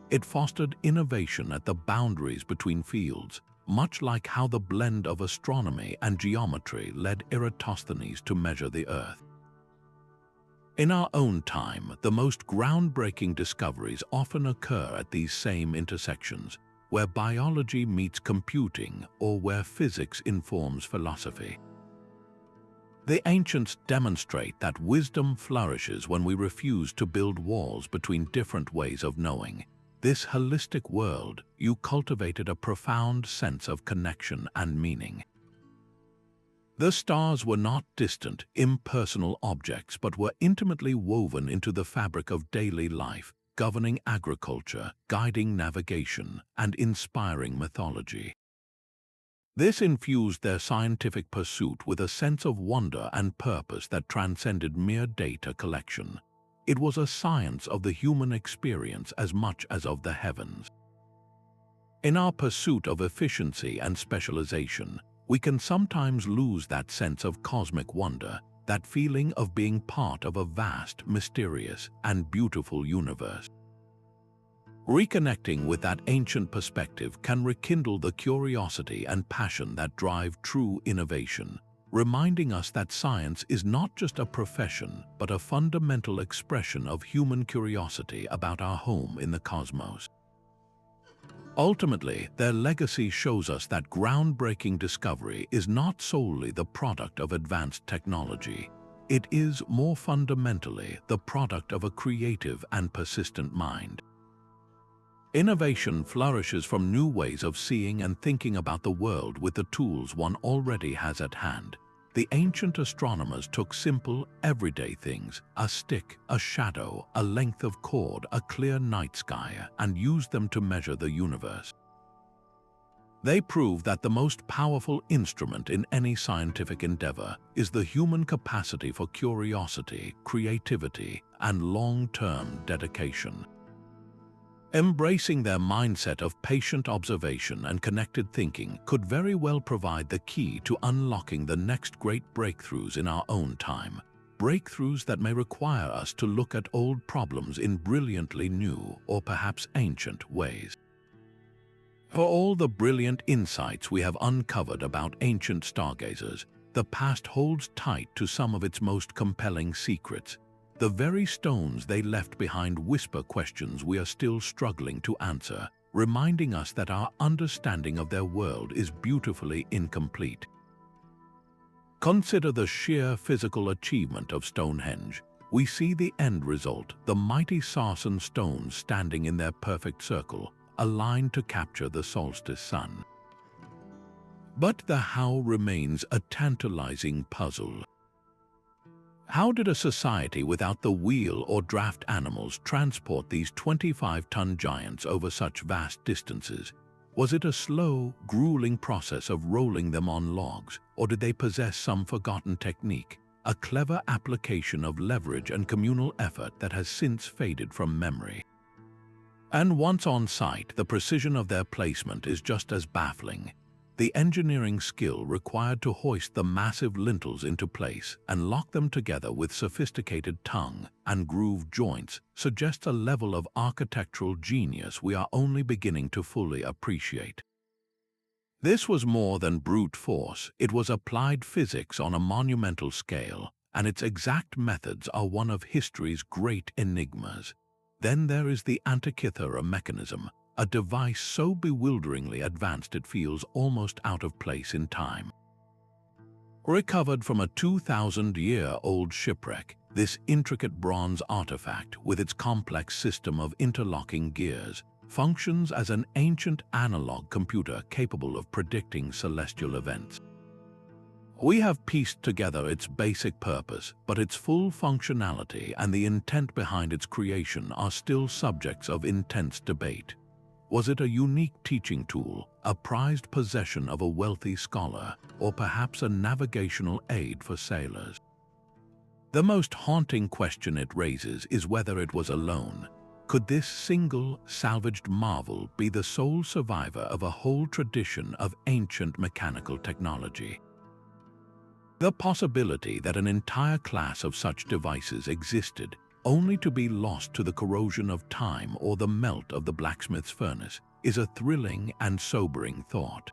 It fostered innovation at the boundaries between fields, much like how the blend of astronomy and geometry led Eratosthenes to measure the Earth. In our own time, the most groundbreaking discoveries often occur at these same intersections, where biology meets computing or where physics informs philosophy. The ancients demonstrate that wisdom flourishes when we refuse to build walls between different ways of knowing. This holistic world, you cultivated a profound sense of connection and meaning. The stars were not distant, impersonal objects, but were intimately woven into the fabric of daily life, governing agriculture, guiding navigation, and inspiring mythology. This infused their scientific pursuit with a sense of wonder and purpose that transcended mere data collection. It was a science of the human experience as much as of the heavens. In our pursuit of efficiency and specialization, we can sometimes lose that sense of cosmic wonder, that feeling of being part of a vast, mysterious, and beautiful universe. Reconnecting with that ancient perspective can rekindle the curiosity and passion that drive true innovation, reminding us that science is not just a profession, but a fundamental expression of human curiosity about our home in the cosmos. Ultimately, their legacy shows us that groundbreaking discovery is not solely the product of advanced technology. It is, more fundamentally, the product of a creative and persistent mind. Innovation flourishes from new ways of seeing and thinking about the world with the tools one already has at hand. The ancient astronomers took simple, everyday things, a stick, a shadow, a length of cord, a clear night sky, and used them to measure the universe. They prove that the most powerful instrument in any scientific endeavor is the human capacity for curiosity, creativity, and long-term dedication. Embracing their mindset of patient observation and connected thinking could very well provide the key to unlocking the next great breakthroughs in our own time, breakthroughs that may require us to look at old problems in brilliantly new or perhaps ancient ways. For all the brilliant insights we have uncovered about ancient stargazers, the past holds tight to some of its most compelling secrets. The very stones they left behind whisper questions we are still struggling to answer, reminding us that our understanding of their world is beautifully incomplete. Consider the sheer physical achievement of Stonehenge. We see the end result, the mighty sarsen stones standing in their perfect circle, aligned to capture the solstice sun. But the how remains a tantalizing puzzle. How did a society without the wheel or draft animals transport these 25-ton giants over such vast distances? Was it a slow, grueling process of rolling them on logs, or did they possess some forgotten technique, a clever application of leverage and communal effort that has since faded from memory? And once on site, the precision of their placement is just as baffling. The engineering skill required to hoist the massive lintels into place and lock them together with sophisticated tongue and groove joints suggests a level of architectural genius we are only beginning to fully appreciate. This was more than brute force, it was applied physics on a monumental scale, and its exact methods are one of history's great enigmas. Then there is the Antikythera Mechanism, a device so bewilderingly advanced it feels almost out of place in time. Recovered from a 2,000-year-old shipwreck, this intricate bronze artifact, with its complex system of interlocking gears, functions as an ancient analog computer capable of predicting celestial events. We have pieced together its basic purpose, but its full functionality and the intent behind its creation are still subjects of intense debate. Was it a unique teaching tool, a prized possession of a wealthy scholar, or perhaps a navigational aid for sailors? The most haunting question it raises is whether it was alone. Could this single, salvaged marvel be the sole survivor of a whole tradition of ancient mechanical technology? The possibility that an entire class of such devices existed, only to be lost to the corrosion of time or the melt of the blacksmith's furnace, is a thrilling and sobering thought.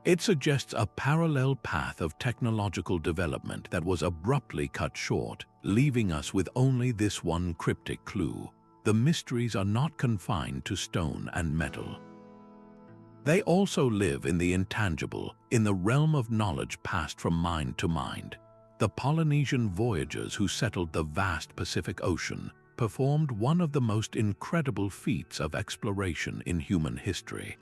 It suggests a parallel path of technological development that was abruptly cut short, leaving us with only this one cryptic clue: the mysteries are not confined to stone and metal. They also live in the intangible, in the realm of knowledge passed from mind to mind. The Polynesian voyagers who settled the vast Pacific Ocean performed one of the most incredible feats of exploration in human history.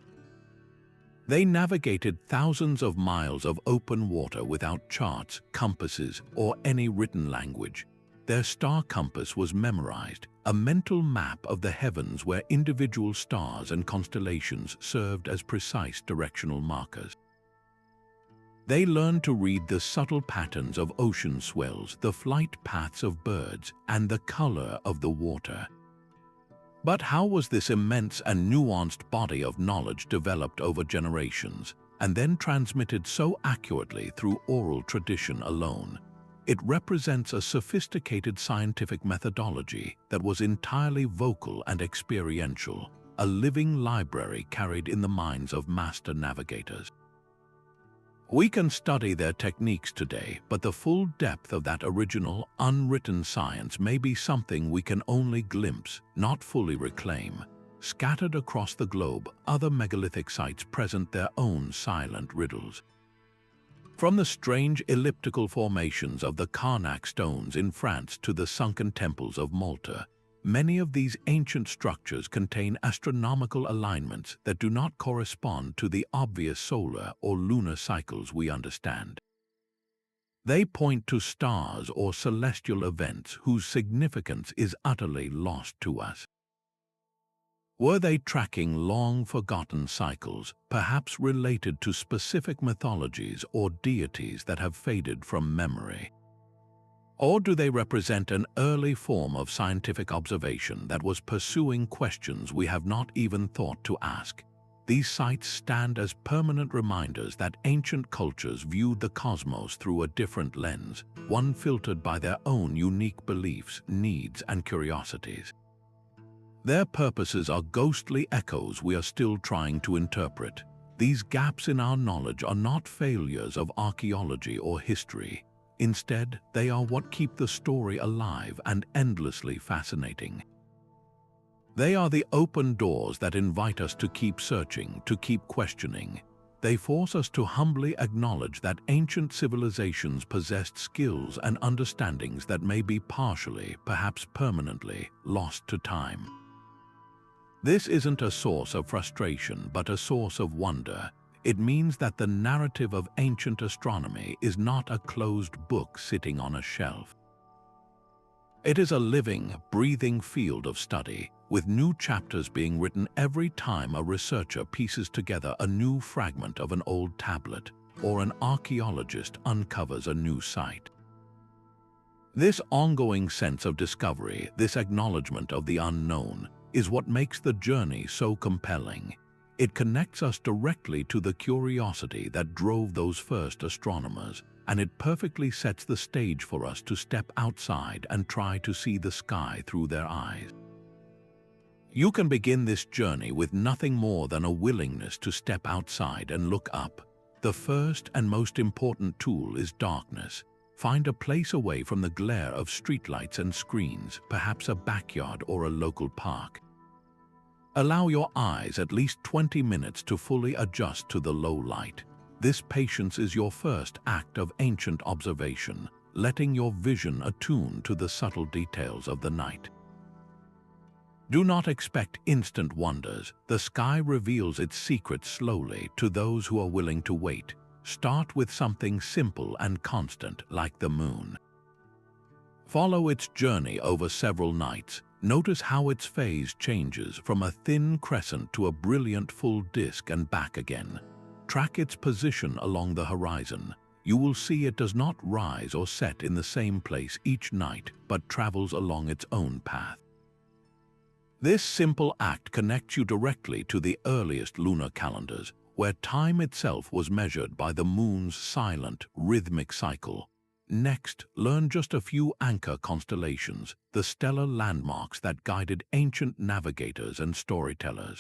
They navigated thousands of miles of open water without charts, compasses, or any written language. Their star compass was memorized, a mental map of the heavens where individual stars and constellations served as precise directional markers. They learned to read the subtle patterns of ocean swells, the flight paths of birds, and the color of the water. But how was this immense and nuanced body of knowledge developed over generations, and then transmitted so accurately through oral tradition alone? It represents a sophisticated scientific methodology that was entirely vocal and experiential, a living library carried in the minds of master navigators. We can study their techniques today, but the full depth of that original, unwritten science may be something we can only glimpse, not fully reclaim. Scattered across the globe, other megalithic sites present their own silent riddles. From the strange elliptical formations of the Karnak stones in France to the sunken temples of Malta, many of these ancient structures contain astronomical alignments that do not correspond to the obvious solar or lunar cycles we understand. They point to stars or celestial events whose significance is utterly lost to us. Were they tracking long-forgotten cycles, perhaps related to specific mythologies or deities that have faded from memory? Or do they represent an early form of scientific observation that was pursuing questions we have not even thought to ask? These sites stand as permanent reminders that ancient cultures viewed the cosmos through a different lens, one filtered by their own unique beliefs, needs, and curiosities. Their purposes are ghostly echoes we are still trying to interpret. These gaps in our knowledge are not failures of archaeology or history. Instead, they are what keep the story alive and endlessly fascinating. They are the open doors that invite us to keep searching, to keep questioning. They force us to humbly acknowledge that ancient civilizations possessed skills and understandings that may be partially, perhaps permanently, lost to time. This isn't a source of frustration, but a source of wonder. It means that the narrative of ancient astronomy is not a closed book sitting on a shelf. It is a living, breathing field of study, with new chapters being written every time a researcher pieces together a new fragment of an old tablet, or an archaeologist uncovers a new site. This ongoing sense of discovery, this acknowledgement of the unknown, is what makes the journey so compelling. It connects us directly to the curiosity that drove those first astronomers, and it perfectly sets the stage for us to step outside and try to see the sky through their eyes. You can begin this journey with nothing more than a willingness to step outside and look up. The first and most important tool is darkness. Find a place away from the glare of streetlights and screens, perhaps a backyard or a local park. Allow your eyes at least 20 minutes to fully adjust to the low light. This patience is your first act of ancient observation, letting your vision attune to the subtle details of the night. Do not expect instant wonders. The sky reveals its secrets slowly to those who are willing to wait. Start with something simple and constant, like the moon. Follow its journey over several nights. Notice how its phase changes from a thin crescent to a brilliant full disk and back again. Track its position along the horizon. You will see it does not rise or set in the same place each night, but travels along its own path. This simple act connects you directly to the earliest lunar calendars, where time itself was measured by the moon's silent, rhythmic cycle. Next, learn just a few anchor constellations, the stellar landmarks that guided ancient navigators and storytellers.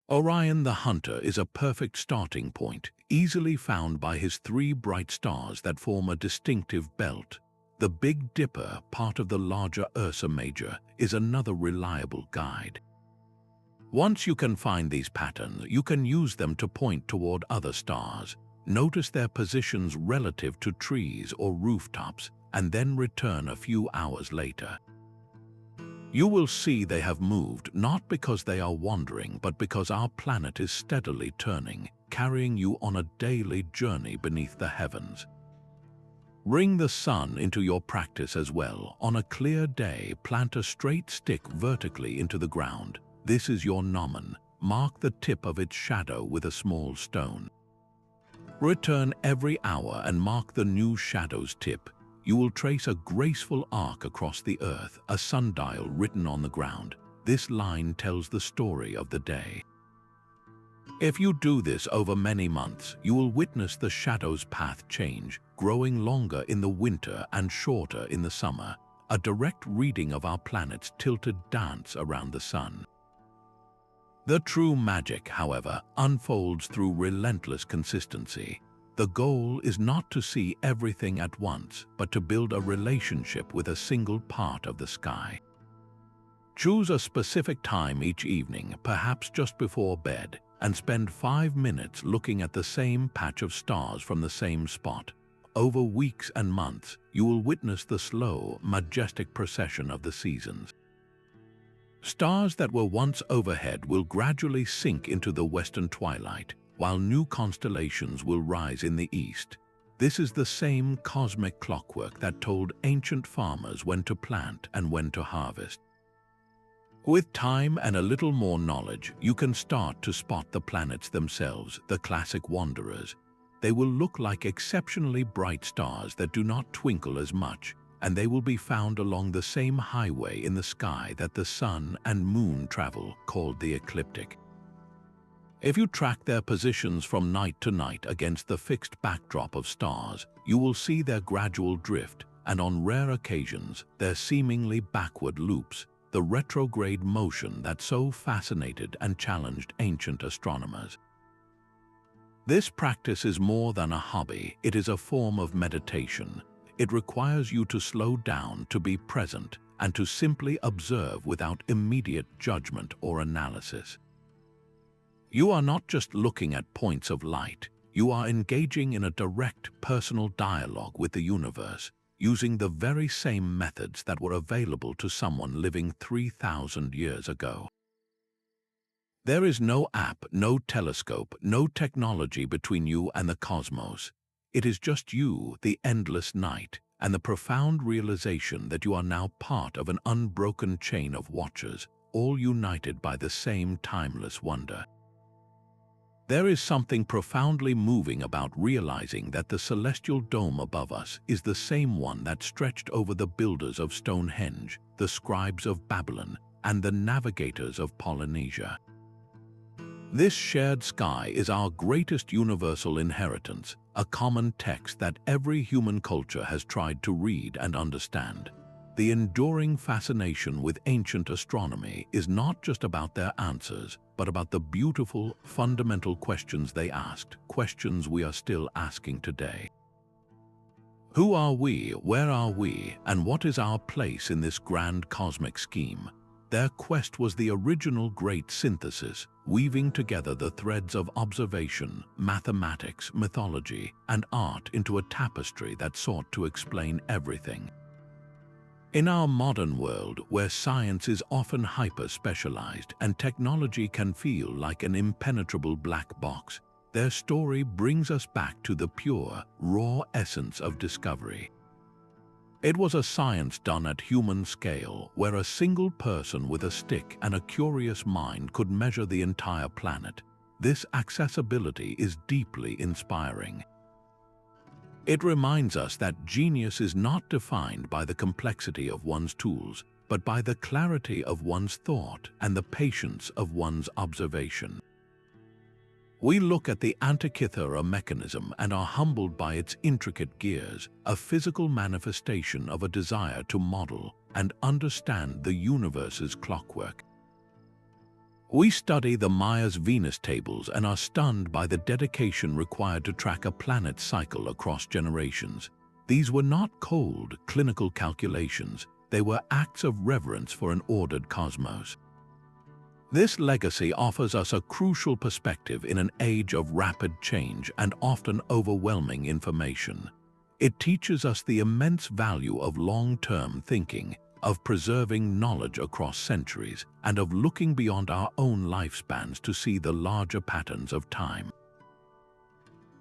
Orion the Hunter is a perfect starting point, easily found by his 3 bright stars that form a distinctive belt. The Big Dipper, part of the larger Ursa Major, is another reliable guide. Once you can find these patterns, you can use them to point toward other stars. Notice their positions relative to trees or rooftops, and then return a few hours later. You will see they have moved not because they are wandering, but because our planet is steadily turning, carrying you on a daily journey beneath the heavens. Bring the sun into your practice as well. On a clear day, plant a straight stick vertically into the ground. This is your Nomon. Mark the tip of its shadow with a small stone. Return every hour and mark the new shadow's tip. You will trace a graceful arc across the earth, a sundial written on the ground. This line tells the story of the day. If you do this over many months, you will witness the shadow's path change, growing longer in the winter and shorter in the summer, a direct reading of our planet's tilted dance around the sun. The true magic, however, unfolds through relentless consistency. The goal is not to see everything at once, but to build a relationship with a single part of the sky. Choose a specific time each evening, perhaps just before bed, and spend 5 minutes looking at the same patch of stars from the same spot. Over weeks and months, you will witness the slow, majestic procession of the seasons. Stars that were once overhead will gradually sink into the western twilight, while new constellations will rise in the east. This is the same cosmic clockwork that told ancient farmers when to plant and when to harvest. With time and a little more knowledge, you can start to spot the planets themselves, the classic wanderers. They will look like exceptionally bright stars that do not twinkle as much, and they will be found along the same highway in the sky that the sun and moon travel, called the ecliptic. If you track their positions from night to night against the fixed backdrop of stars, you will see their gradual drift, and on rare occasions, their seemingly backward loops, the retrograde motion that so fascinated and challenged ancient astronomers. This practice is more than a hobby, it is a form of meditation. It requires you to slow down, to be present, and to simply observe without immediate judgment or analysis. You are not just looking at points of light, you are engaging in a direct personal dialogue with the universe, using the very same methods that were available to someone living 3,000 years ago. There is no app, no telescope, no technology between you and the cosmos. It is just you, the endless night, and the profound realization that you are now part of an unbroken chain of watchers, all united by the same timeless wonder. There is something profoundly moving about realizing that the celestial dome above us is the same one that stretched over the builders of Stonehenge, the scribes of Babylon, and the navigators of Polynesia. This shared sky is our greatest universal inheritance, a common text that every human culture has tried to read and understand. The enduring fascination with ancient astronomy is not just about their answers, but about the beautiful, fundamental questions they asked, questions we are still asking today. Who are we, where are we, and what is our place in this grand cosmic scheme? Their quest was the original great synthesis, weaving together the threads of observation, mathematics, mythology, and art into a tapestry that sought to explain everything. In our modern world, where science is often hyper-specialized and technology can feel like an impenetrable black box, their story brings us back to the pure, raw essence of discovery. It was a science done at human scale, where a single person with a stick and a curious mind could measure the entire planet. This accessibility is deeply inspiring. It reminds us that genius is not defined by the complexity of one's tools, but by the clarity of one's thought and the patience of one's observation. We look at the Antikythera Mechanism and are humbled by its intricate gears, a physical manifestation of a desire to model and understand the universe's clockwork. We study the Maya's Venus tables and are stunned by the dedication required to track a planet's cycle across generations. These were not cold, clinical calculations, they were acts of reverence for an ordered cosmos. This legacy offers us a crucial perspective in an age of rapid change and often overwhelming information. It teaches us the immense value of long-term thinking, of preserving knowledge across centuries, and of looking beyond our own lifespans to see the larger patterns of time.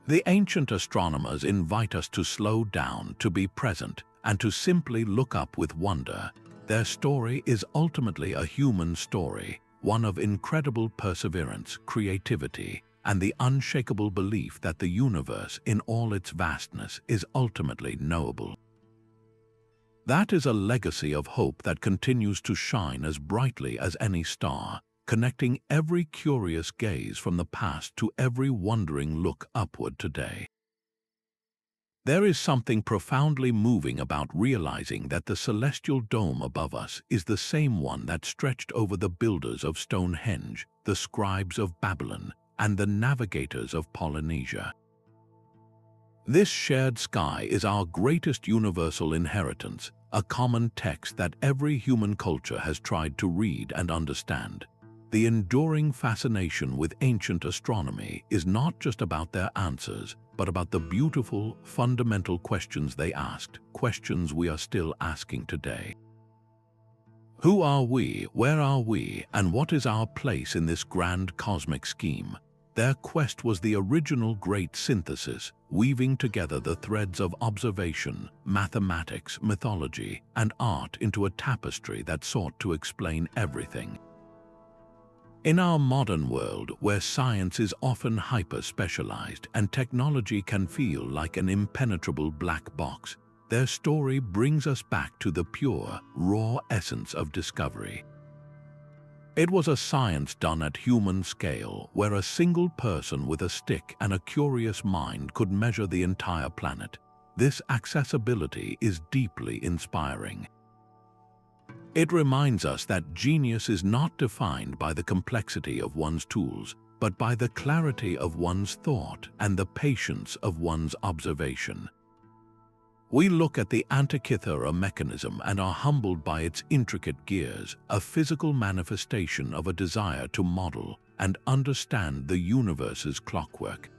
The ancient astronomers invite us to slow down, to be present, and to simply look up with wonder. Their story is ultimately a human story, one of incredible perseverance, creativity, and the unshakable belief that the universe, in all its vastness, is ultimately knowable. That is a legacy of hope that continues to shine as brightly as any star, connecting every curious gaze from the past to every wondering look upward today. There is something profoundly moving about realizing that the celestial dome above us is the same one that stretched over the builders of Stonehenge, the scribes of Babylon, and the navigators of Polynesia. This shared sky is our greatest universal inheritance, a common text that every human culture has tried to read and understand. The enduring fascination with ancient astronomy is not just about their answers, but about the beautiful, fundamental questions they asked, questions we are still asking today. Who are we, where are we, and what is our place in this grand cosmic scheme? Their quest was the original great synthesis, weaving together the threads of observation, mathematics, mythology, and art into a tapestry that sought to explain everything. In our modern world, where science is often hyper-specialized and technology can feel like an impenetrable black box, their story brings us back to the pure, raw essence of discovery. It was a science done at human scale, where a single person with a stick and a curious mind could measure the entire planet. This accessibility is deeply inspiring. It reminds us that genius is not defined by the complexity of one's tools, but by the clarity of one's thought and the patience of one's observation. We look at the Antikythera Mechanism and are humbled by its intricate gears, a physical manifestation of a desire to model and understand the universe's clockwork.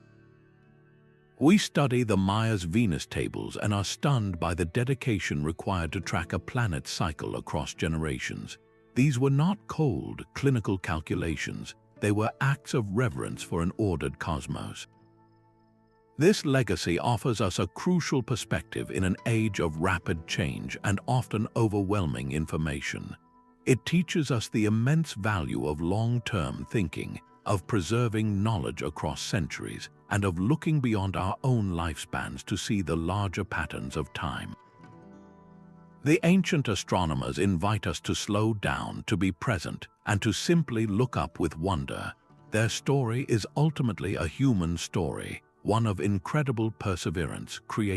We study the Maya's Venus tables and are stunned by the dedication required to track a planet's cycle across generations. These were not cold, clinical calculations, they were acts of reverence for an ordered cosmos. This legacy offers us a crucial perspective in an age of rapid change and often overwhelming information. It teaches us the immense value of long-term thinking, of preserving knowledge across centuries, and of looking beyond our own lifespans to see the larger patterns of time. The ancient astronomers invite us to slow down, to be present, and to simply look up with wonder. Their story is ultimately a human story, one of incredible perseverance, creativity,